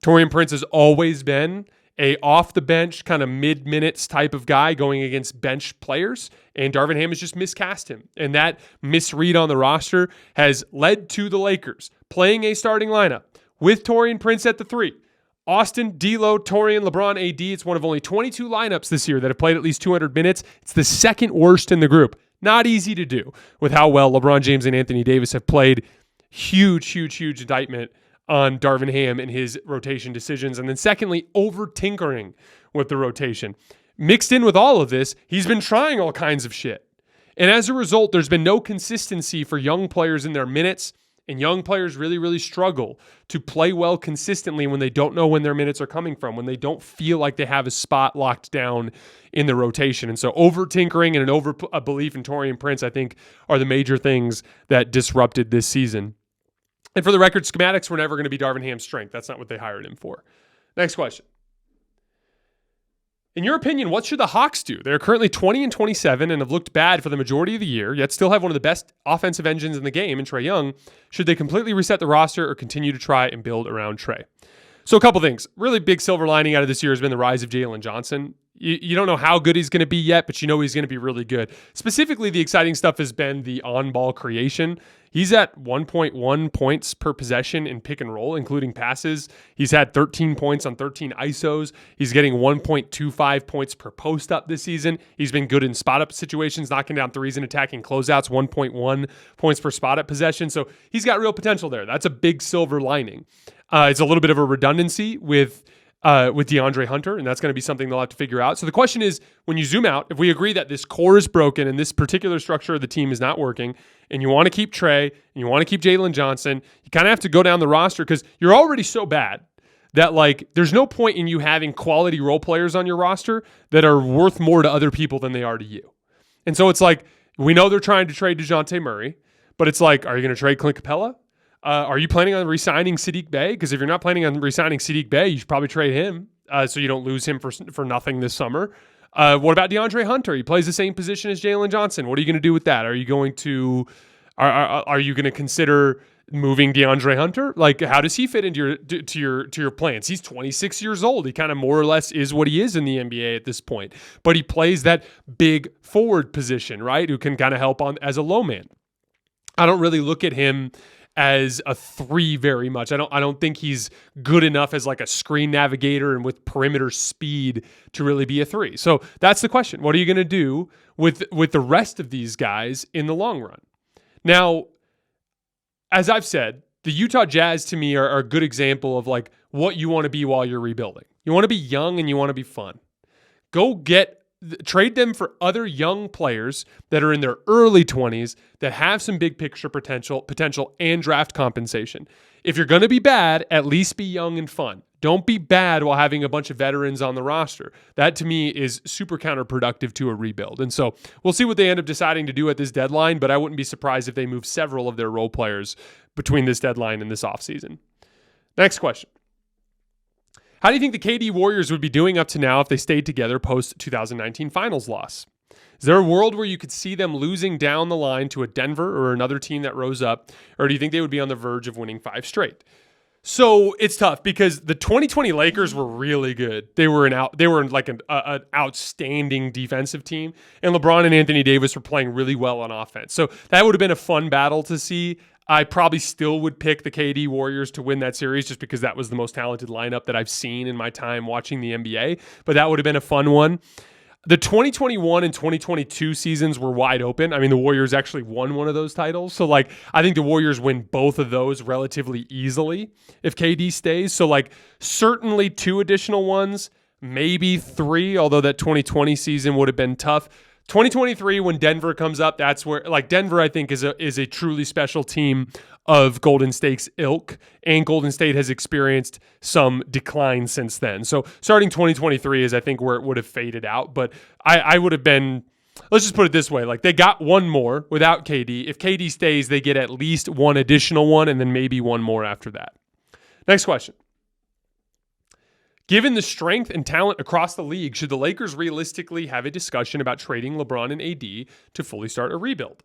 Taurean Prince has always been a off-the-bench kind of mid-minutes type of guy going against bench players, and Darvin Ham has just miscast him. And that misread on the roster has led to the Lakers playing a starting lineup with Taurean Prince at the 3. Austin, D'Lo, Taurean, LeBron, AD. It's one of only 22 lineups this year that have played at least 200 minutes. It's the second worst in the group. Not easy to do with how well LeBron James and Anthony Davis have played. Huge indictment on Darvin Ham and his rotation decisions. And then secondly, over-tinkering with the rotation. Mixed in with all of this, he's been trying all kinds of shit. And as a result, there's been no consistency for young players in their minutes. And young players really struggle to play well consistently when they don't know when their minutes are coming from, when they don't feel like they have a spot locked down in the rotation. And so over-tinkering and a belief in Taurean Prince, I think, are the major things that disrupted this season. And for the record, schematics were never going to be Darvin Ham's strength. That's not what they hired him for. Next question. In your opinion, what should the Hawks do? They're currently 20-27 and have looked bad for the majority of the year, yet still have one of the best offensive engines in the game in Trae Young. Should they completely reset the roster or continue to try and build around Trae? So a couple things. Really big silver lining out of this year has been the rise of Jalen Johnson. You don't know how good he's going to be yet, but you know he's going to be really good. Specifically, the exciting stuff has been the on-ball creation. He's at 1.1 points per possession in pick and roll, including passes. He's had 13 points on 13 ISOs. He's getting 1.25 points per post-up this season. He's been good in spot-up situations, knocking down threes and attacking closeouts, 1.1 points per spot-up possession. So he's got real potential there. That's a big silver lining. It's a little bit of a redundancy with DeAndre Hunter, and that's going to be something they'll have to figure out. So the question is, when you zoom out, if we agree that this core is broken and this particular structure of the team is not working, and you want to keep Trae, and you want to keep Jalen Johnson, you kind of have to go down the roster because you're already so bad that like there's no point in you having quality role players on your roster that are worth more to other people than they are to you. And so it's like, we know they're trying to trade DeJounte Murray, but it's like, are you going to trade Clint Capella? Are you planning on re-signing Saddiq Bey? Because if you're not planning on re-signing Saddiq Bey, you should probably trade him so you don't lose him for nothing this summer. What about DeAndre Hunter? He plays the same position as Jalen Johnson. What are you going to do with that? Are you going to consider moving DeAndre Hunter? Like, how does he fit into your plans? He's 26 years old. He kind of more or less is what he is in the NBA at this point. But he plays that big forward position, right? Who can kind of help on as a low man. I don't really look at him as a 3 very much. I don't think he's good enough as like a screen navigator and with perimeter speed to really be a 3. So that's the question. What are you going to do with the rest of these guys in the long run? Now, as I've said, the Utah Jazz to me are a good example of like what you want to be while you're rebuilding. You want to be young and you want to be fun. Go trade them for other young players that are in their early 20s that have some big picture potential and draft compensation. If you're going to be bad, at least be young and fun. Don't be bad while having a bunch of veterans on the roster. That to me is super counterproductive to a rebuild. And so we'll see what they end up deciding to do at this deadline, but I wouldn't be surprised if they move several of their role players between this deadline and this offseason. Next question. How do you think the KD Warriors would be doing up to now if they stayed together post-2019 finals loss? Is there a world where you could see them losing down the line to a Denver or another team that rose up? Or do you think they would be on the verge of winning 5 straight? So it's tough because the 2020 Lakers were really good. They were like an outstanding defensive team, and LeBron and Anthony Davis were playing really well on offense. So that would have been a fun battle to see. I probably still would pick the KD Warriors to win that series just because that was the most talented lineup that I've seen in my time watching the NBA, but that would have been a fun one. The 2021 and 2022 seasons were wide open. I mean, the Warriors actually won one of those titles. So, like, I think the Warriors win both of those relatively easily if KD stays. So, like, certainly 2 additional ones, maybe 3, although that 2020 season would have been tough. 2023, when Denver comes up, that's where, like, Denver, I think, is a truly special team of Golden State's ilk, and Golden State has experienced some decline since then. So starting 2023 is, I think, where it would have faded out. But I would have been, let's just put it this way. Like, they got one more without KD. If KD stays, they get at least one additional one and then maybe one more after that. Next question. Given the strength and talent across the league, should the Lakers realistically have a discussion about trading LeBron and AD to fully start a rebuild?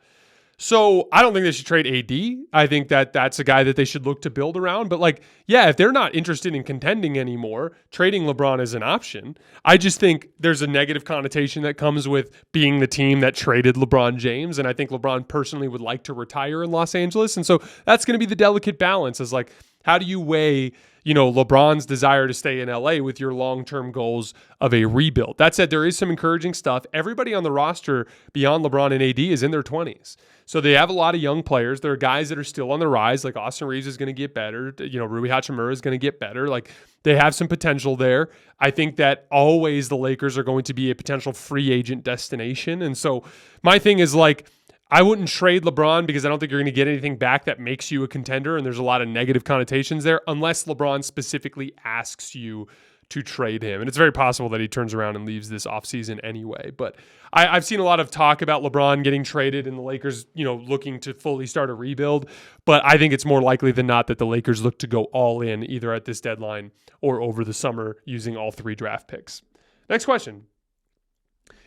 So I don't think they should trade AD. I think that that's a guy that they should look to build around. But like, yeah, if they're not interested in contending anymore, trading LeBron is an option. I just think there's a negative connotation that comes with being the team that traded LeBron James. And I think LeBron personally would like to retire in Los Angeles. And so that's going to be the delicate balance, is like, how do you weigh, LeBron's desire to stay in LA with your long-term goals of a rebuild? That said, there is some encouraging stuff. Everybody on the roster beyond LeBron and AD is in their 20s. So they have a lot of young players. There are guys that are still on the rise, like Austin Reeves is going to get better. Rui Hachimura is going to get better. Like, they have some potential there. I think that always the Lakers are going to be a potential free agent destination. And so my thing is, like, I wouldn't trade LeBron because I don't think you're going to get anything back that makes you a contender, and there's a lot of negative connotations there, unless LeBron specifically asks you to trade him. And it's very possible that he turns around and leaves this offseason anyway. But I've seen a lot of talk about LeBron getting traded and the Lakers, looking to fully start a rebuild. But I think it's more likely than not that the Lakers look to go all in either at this deadline or over the summer using all 3 draft picks. Next question.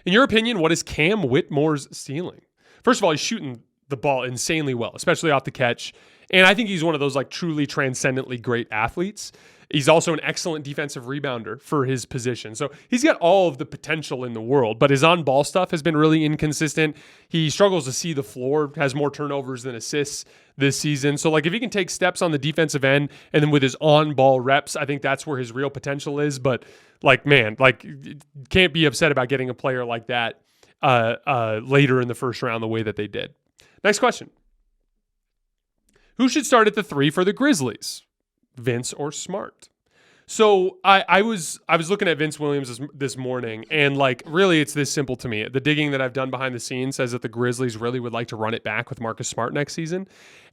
In your opinion, what is Cam Whitmore's ceiling? First of all, he's shooting the ball insanely well, especially off the catch. And I think he's one of those like truly transcendently great athletes. He's also an excellent defensive rebounder for his position. So he's got all of the potential in the world, but his on-ball stuff has been really inconsistent. He struggles to see the floor, has more turnovers than assists this season. So like, if he can take steps on the defensive end and then with his on-ball reps, I think that's where his real potential is. But like, man, like, can't be upset about getting a player like that later in the first round the way that they did. Next question. Who should start at the 3 for the Grizzlies? Vince or Smart? So I was looking at Vince Williams this morning, and like, really it's this simple to me. The digging that I've done behind the scenes says that the Grizzlies really would like to run it back with Marcus Smart next season.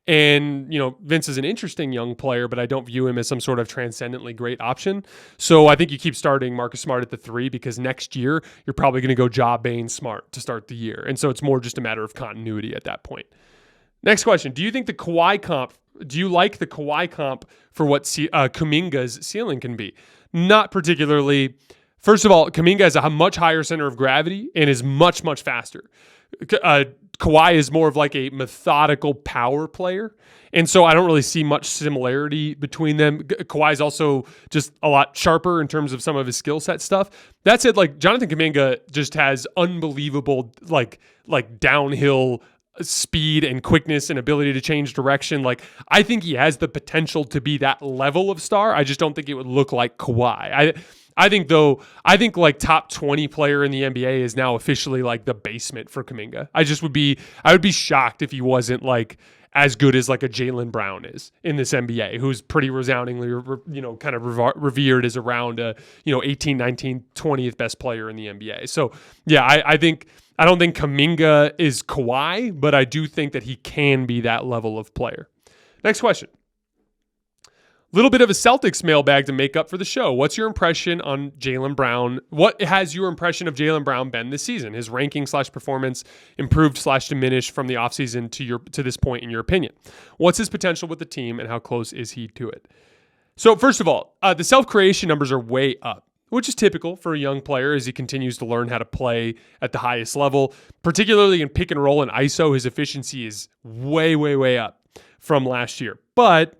And, Vince is an interesting young player, but I don't view him as some sort of transcendently great option. So I think you keep starting Marcus Smart at the 3 because next year you're probably going to go Ja, Bane, Smart to start the year. And so it's more just a matter of continuity at that point. Next question. Do you like the Kawhi comp for what Kuminga's ceiling can be? Not particularly. First of all, Kuminga has a much higher center of gravity and is much, much faster. Kawhi is more of like a methodical power player. And so I don't really see much similarity between them. Kawhi is also just a lot sharper in terms of some of his skill set stuff. That said, like, Jonathan Kuminga just has unbelievable like downhill speed and quickness and ability to change direction. Like, I think he has the potential to be that level of star. I just don't think it would look like Kawhi. I think like top 20 player in the NBA is now officially like the basement for Kuminga. I would be shocked if he wasn't like as good as like a Jaylen Brown is in this NBA, who's pretty resoundingly, kind of revered as around a, 18, 19, 20th best player in the NBA. So yeah, I don't think Kuminga is Kawhi, but I do think that he can be that level of player. Next question. Little bit of a Celtics mailbag to make up for the show. What's your impression on Jaylen Brown? What has your impression of Jaylen Brown been this season? His ranking/performance improved/diminished from the offseason to this point, in your opinion? What's his potential with the team, and how close is he to it? So first of all, the self-creation numbers are way up, which is typical for a young player as he continues to learn how to play at the highest level. Particularly in pick and roll and ISO, his efficiency is way, way, way up from last year. But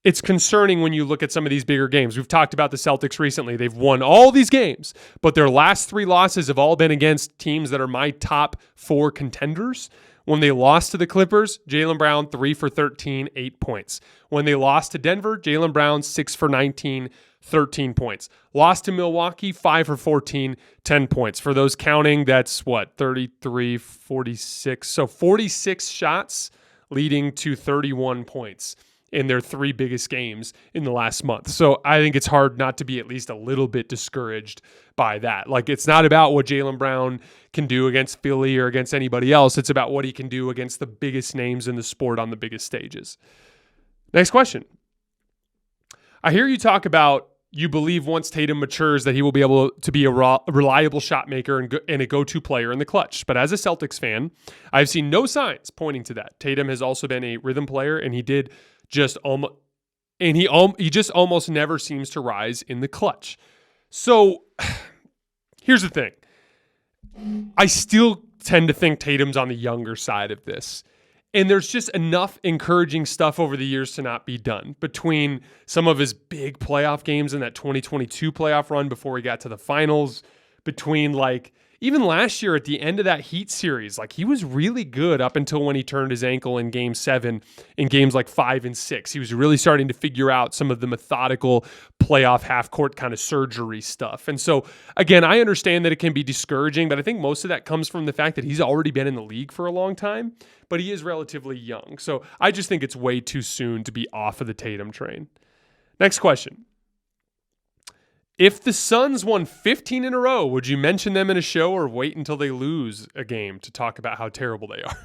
it's concerning when you look at some of these bigger games. We've talked about the Celtics recently. They've won all these games, but their last 3 losses have all been against teams that are my top 4 contenders. When they lost to the Clippers, Jaylen Brown 3 for 13, 8 points. When they lost to Denver, Jaylen Brown 6 for 19, 13 points. Lost to Milwaukee, 5 for 14, 10 points. For those counting, that's 33, 46. So 46 shots leading to 31 points in their 3 biggest games in the last month. So I think it's hard not to be at least a little bit discouraged by that. Like, it's not about what Jaylen Brown can do against Philly or against anybody else. It's about what he can do against the biggest names in the sport on the biggest stages. Next question. I hear you talk about, You believe once Tatum matures that he will be able to be a reliable shot maker and a go-to player in the clutch. But as a Celtics fan, I've seen no signs pointing to that. Tatum has also been a rhythm player, and he just almost never seems to rise in the clutch. So here's the thing. I still tend to think Tatum's on the younger side of this. And there's just enough encouraging stuff over the years to not be done, between some of his big playoff games in that 2022 playoff run before he got to the finals, between even last year at the end of that Heat series, he was really good up until when he turned his ankle in Game 7 in games 5 and 6. He was really starting to figure out some of the methodical playoff half-court kind of surgery stuff. And so, again, I understand that it can be discouraging, but I think most of that comes from the fact that he's already been in the league for a long time, but he is relatively young. So I just think it's way too soon to be off of the Tatum train. Next question. If the Suns won 15 in a row, would you mention them in a show or wait until they lose a game to talk about how terrible they are?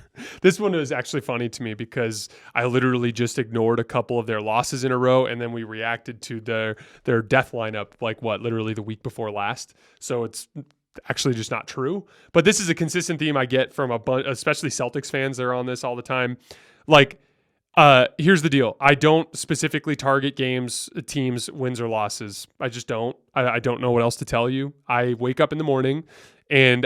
This one is actually funny to me because I literally just ignored a couple of their losses in a row, and then we reacted to their death lineup literally the week before last. So it's actually just not true. But this is a consistent theme I get from especially Celtics fans. They're on this all the time. Here's the deal. I don't specifically target teams, wins or losses. I just don't. I don't know what else to tell you. I wake up in the morning and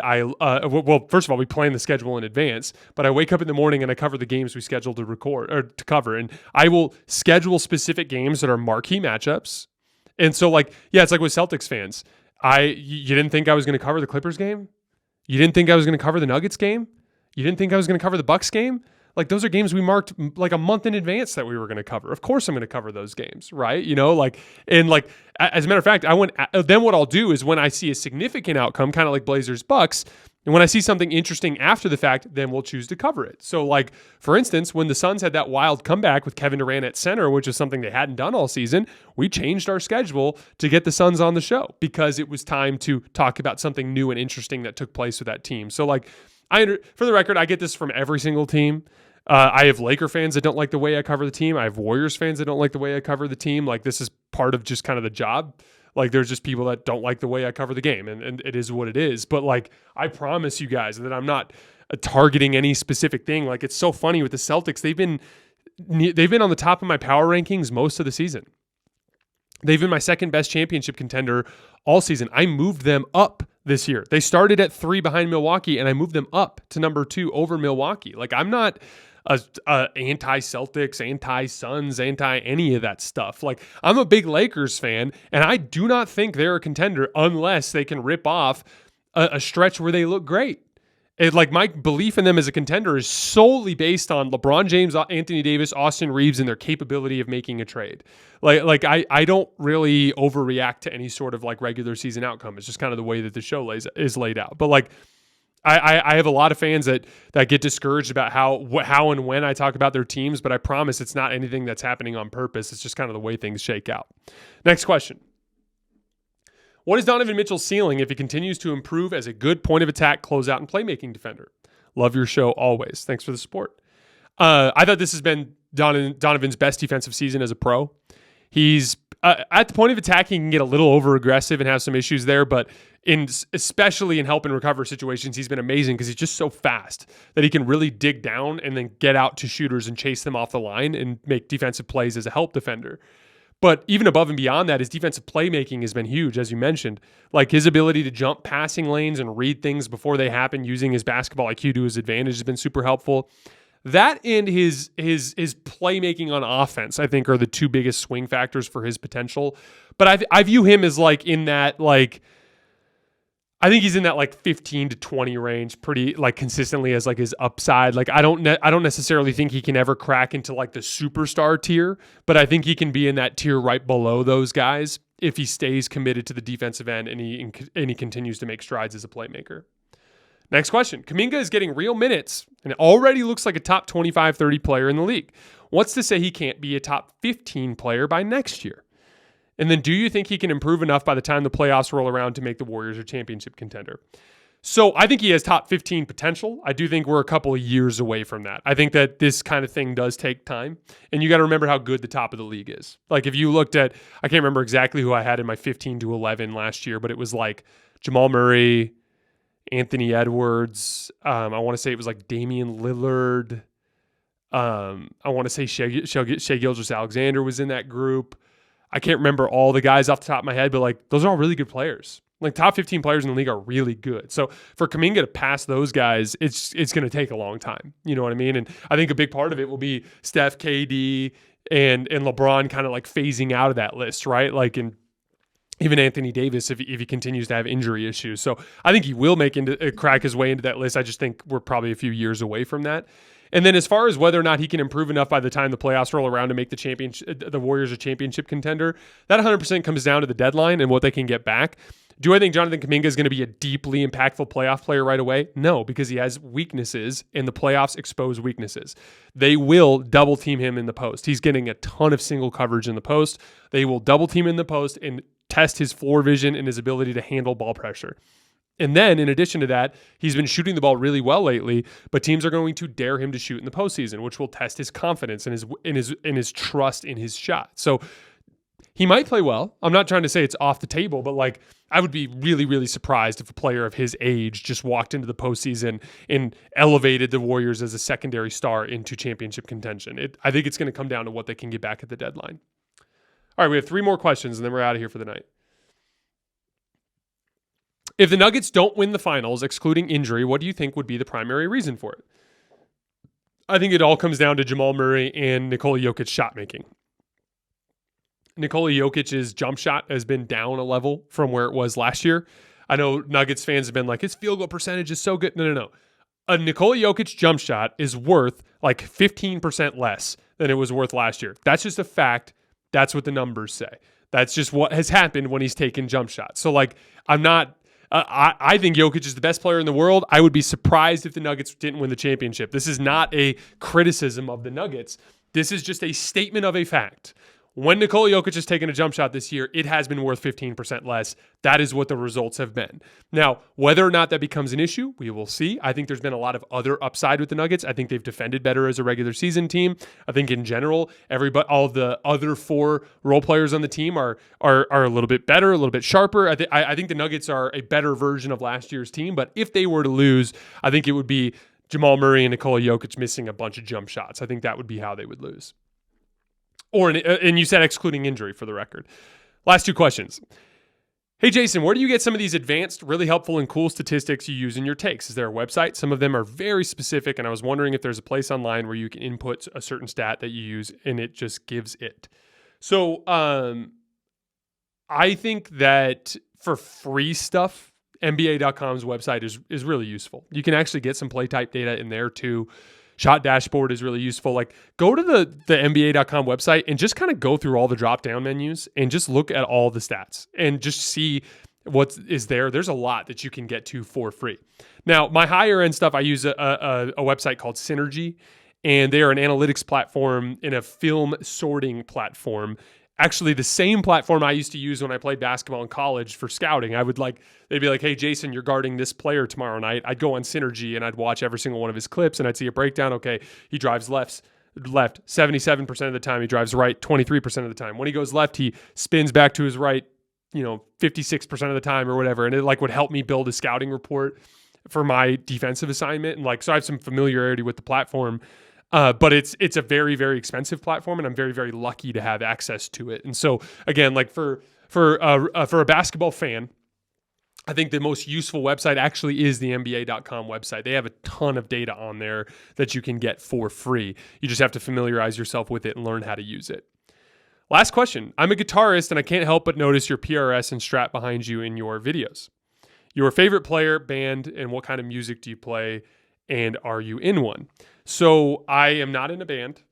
first of all, we plan the schedule in advance, but I wake up in the morning and I cover the games we scheduled to record or to cover. And I will schedule specific games that are marquee matchups. And so it's like with Celtics fans. You didn't think I was going to cover the Clippers game? You didn't think I was going to cover the Nuggets game? You didn't think I was going to cover the Bucks game? Those are games we marked a month in advance that we were going to cover. Of course I'm going to cover those games, right? As a matter of fact, then what I'll do is when I see a significant outcome, kind of like Blazers Bucks, and when I see something interesting after the fact, then we'll choose to cover it. So for instance, when the Suns had that wild comeback with Kevin Durant at center, which is something they hadn't done all season, we changed our schedule to get the Suns on the show because it was time to talk about something new and interesting that took place with that team. So for the record, I get this from every single team. I have Laker fans that don't like the way I cover the team. I have Warriors fans that don't like the way I cover the team. This is part of just kind of the job. There's just people that don't like the way I cover the game, and it is what it is. But I promise you guys that I'm not targeting any specific thing. It's so funny with the Celtics. They've been on the top of my power rankings most of the season. They've been my second best championship contender all season. I moved them up this year. They started at 3 behind Milwaukee, and I moved them up to number 2 over Milwaukee. I'm not anti-Celtics, anti-Suns, anti-any of that stuff. I'm a big Lakers fan, and I do not think they're a contender unless they can rip off a stretch where they look great. My belief in them as a contender is solely based on LeBron James, Anthony Davis, Austin Reeves, and their capability of making a trade. I don't really overreact to any sort of regular season outcome. It's just kind of the way that the show is laid out. But I have a lot of fans that get discouraged about how and when I talk about their teams, but I promise it's not anything that's happening on purpose. It's just kind of the way things shake out. Next question. What is Donovan Mitchell's ceiling if he continues to improve as a good point of attack, closeout, and playmaking defender? Love your show always. Thanks for the support. I thought this has been Donovan's best defensive season as a pro. He's at the point of attack, he can get a little over aggressive and have some issues there, but especially in help and recover situations, he's been amazing because he's just so fast that he can really dig down and then get out to shooters and chase them off the line and make defensive plays as a help defender. But even above and beyond that, his defensive playmaking has been huge, as you mentioned. His ability to jump passing lanes and read things before they happen using his basketball IQ to his advantage has been super helpful. That and his playmaking on offense, I think, are the two biggest swing factors for his potential. But I view him as in that I think he's in that 15 to 20 range pretty consistently as his upside. I don't necessarily think he can ever crack into the superstar tier, but I think he can be in that tier right below those guys if he stays committed to the defensive end and he continues to make strides as a playmaker. Next question. Kuminga is getting real minutes and it already looks like a top 25, 30 player in the league. What's to say he can't be a top 15 player by next year? And then do you think he can improve enough by the time the playoffs roll around to make the Warriors a championship contender? So I think he has top 15 potential. I do think we're a couple of years away from that. I think that this kind of thing does take time. And you got to remember how good the top of the league is. Like if you looked at, I can't remember exactly who I had in my 15 to 11 last year, but it was like Jamal Murray, Anthony Edwards. I want to say it was like Damian Lillard. I want to say Shai Gilgeous-Alexander was in that group. I can't remember all the guys off the top of my head, but like those are all really good players. Like top 15 players in the league are really good. So for Kuminga to pass those guys, it's going to take a long time. You know what I mean? And I think a big part of it will be Steph, KD, and LeBron kind of like phasing out of that list, right? Like even Anthony Davis if he continues to have injury issues. So I think he will crack his way into that list. I just think we're probably a few years away from that. And then as far as whether or not he can improve enough by the time the playoffs roll around to make the Warriors a championship contender, that 100% comes down to the deadline and what they can get back. Do I think Jonathan Kuminga is going to be a deeply impactful playoff player right away? No, because he has weaknesses, and the playoffs expose weaknesses. They will double team him in the post. He's getting a ton of single coverage in the post. They will double team in the post and test his floor vision and his ability to handle ball pressure. And then, in addition to that, he's been shooting the ball really well lately, but teams are going to dare him to shoot in the postseason, which will test his confidence and his trust in his shot. So he might play well. I'm not trying to say it's off the table, but like I would be really, really surprised if a player of his age just walked into the postseason and elevated the Warriors as a secondary star into championship contention. I think it's going to come down to what they can get back at the deadline. All right, we have 3 more questions, and then we're out of here for the night. If the Nuggets don't win the finals, excluding injury, what do you think would be the primary reason for it? I think it all comes down to Jamal Murray and Nikola Jokic's shot making. Nikola Jokic's jump shot has been down a level from where it was last year. I know Nuggets fans have been like, his field goal percentage is so good. No. A Nikola Jokic jump shot is worth like 15% less than it was worth last year. That's just a fact. That's what the numbers say. That's just what has happened when he's taken jump shots. So like, I think Jokic is the best player in the world. I would be surprised if the Nuggets didn't win the championship. This is not a criticism of the Nuggets. This is just a statement of a fact. When Nikola Jokic has taken a jump shot this year, it has been worth 15% less. That is what the results have been. Now, whether or not that becomes an issue, we will see. I think there's been a lot of other upside with the Nuggets. I think they've defended better as a regular season team. I think in general, all the other 4 role players on the team are a little bit better, a little bit sharper. I think the Nuggets are a better version of last year's team, but if they were to lose, I think it would be Jamal Murray and Nikola Jokic missing a bunch of jump shots. I think that would be how they would lose. And you said excluding injury for the record. Last 2 questions. Hey, Jason, where do you get some of these advanced, really helpful and cool statistics you use in your takes? Is there a website? Some of them are very specific, and I was wondering if there's a place online where you can input a certain stat that you use, and it just gives it. So I think that for free stuff, NBA.com's website is really useful. You can actually get some play type data in there too. Shot dashboard is really useful. Like go to the NBA.com website and just kind of go through all the drop down menus and just look at all the stats and just see what is there. There's a lot that you can get to for free. Now, my higher end stuff, I use a website called Synergy, and they are an analytics platform and a film sorting platform. Actually, the same platform I used to use when I played basketball in college for scouting. They'd be like, hey, Jason, you're guarding this player tomorrow night. I'd go on Synergy and I'd watch every single one of his clips and I'd see a breakdown. Okay, he drives left 77% of the time. He drives right 23% of the time. When he goes left, he spins back to his right, 56% of the time or whatever. And it like would help me build a scouting report for my defensive assignment. And so I have some familiarity with the platform. But it's a very, very expensive platform, and I'm very, very lucky to have access to it. And so again, like for a basketball fan, I think the most useful website actually is the NBA.com website. They have a ton of data on there that you can get for free. You just have to familiarize yourself with it and learn how to use it. Last question. I'm a guitarist, and I can't help but notice your PRS and Strat behind you in your videos. Your favorite player, band, and what kind of music do you play, and are you in one? So I am not in a band.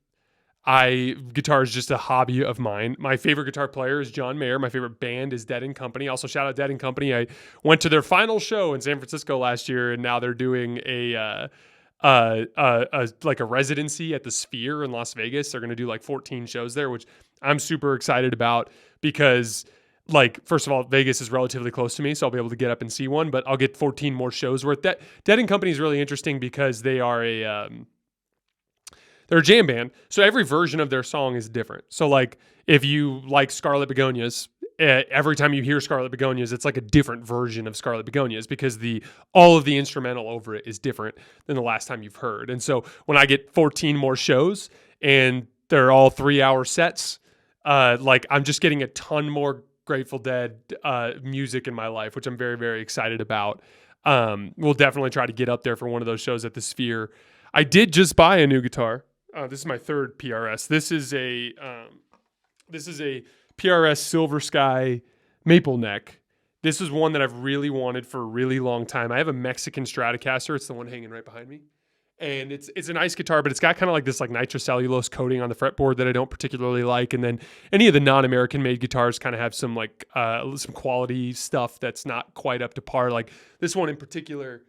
Guitar is just a hobby of mine. My favorite guitar player is John Mayer. My favorite band is Dead & Company. Also, shout out Dead & Company. I went to their final show in San Francisco last year, and now they're doing a residency at the Sphere in Las Vegas. They're going to do like 14 shows there, which I'm super excited about because like, first of all, Vegas is relatively close to me, so I'll be able to get up and see one, but I'll get 14 more shows worth. That Dead & Company is really interesting because they are they're a jam band, so every version of their song is different. So like if you like Scarlet Begonias, every time you hear Scarlet Begonias, it's like a different version of Scarlet Begonias because all of the instrumental over it is different than the last time you've heard. And so when I get 14 more shows and they're all 3-hour sets, like I'm just getting a ton more Grateful Dead music in my life, which I'm very, very excited about. We'll definitely try to get up there for one of those shows at the Sphere. I did just buy a new guitar. This is my third PRS. This is a PRS Silver Sky Maple Neck. This is one that I've really wanted for a really long time. I have a Mexican Stratocaster. It's the one hanging right behind me. And it's a nice guitar, but it's got kind of like this like nitrocellulose coating on the fretboard that I don't particularly like. And then any of the non-American made guitars kind of have some like some quality stuff that's not quite up to par. Like this one in particular,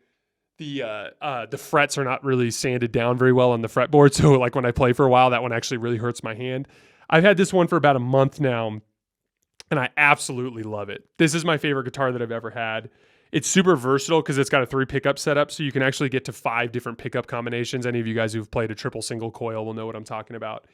the frets are not really sanded down very well on the fretboard. So like when I play for a while, that one actually really hurts my hand. I've had this one for about a month now, and I absolutely love it. This is my favorite guitar that I've ever had. It's super versatile because it's got a 3 pickup setup, so you can actually get to 5 different pickup combinations. Any of you guys who've played a triple single coil will know what I'm talking about.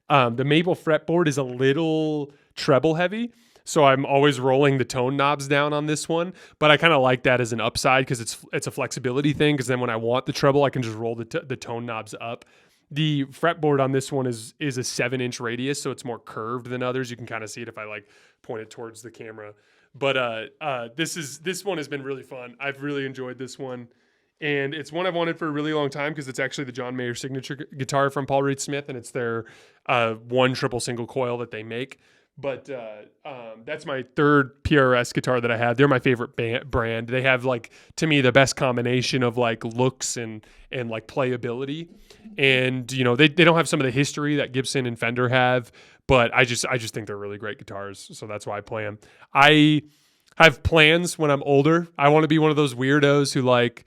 The maple fretboard is a little treble heavy, so I'm always rolling the tone knobs down on this one, but I kind of like that as an upside because it's a flexibility thing, because then when I want the treble, I can just roll the tone knobs up. The fretboard on this one is a 7-inch radius, so it's more curved than others. You can kind of see it if I like point it towards the camera. But this one has been really fun. I've really enjoyed this one, and it's one I've wanted for a really long time because it's actually the John Mayer signature guitar from Paul Reed Smith, and it's their one triple single coil that they make. But that's my third PRS guitar that I have. They're my favorite brand. They have, like, to me, the best combination of like looks and like playability. And you know, they don't have some of the history that Gibson and Fender have, but I just think they're really great guitars. So that's why I play them. I have plans when I'm older. I want to be one of those weirdos who like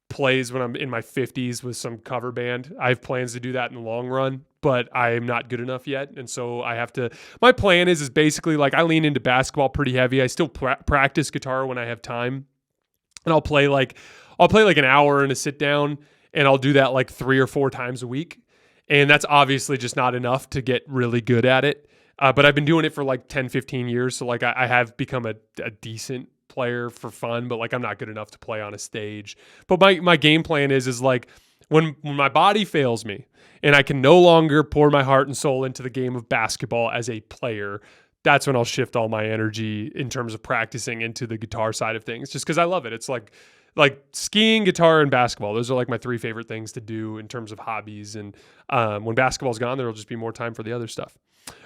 plays when I'm in my 50s with some cover band. I have plans to do that in the long run, but I am not good enough yet. And so I have to, my plan is basically like I lean into basketball pretty heavy. I still practice guitar when I have time, and I'll play like an hour in a sit down, and I'll do that like 3 or 4 times a week. And that's obviously just not enough to get really good at it. But I've been doing it for like 10, 15 years. So like I have become a decent player for fun, but like I'm not good enough to play on a stage. But my game plan is like when my body fails me and I can no longer pour my heart and soul into the game of basketball as a player, that's when I'll shift all my energy in terms of practicing into the guitar side of things, just because I love it. It's like skiing, guitar, and basketball. Those are like my 3 favorite things to do in terms of hobbies. And when basketball's gone, there'll just be more time for the other stuff.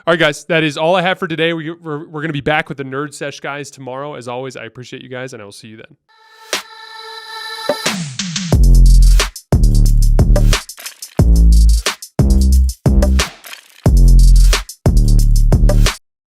All right, guys, that is all I have for today. We're going to be back with the Nerd Sesh guys tomorrow. As always, I appreciate you guys, and I will see you then.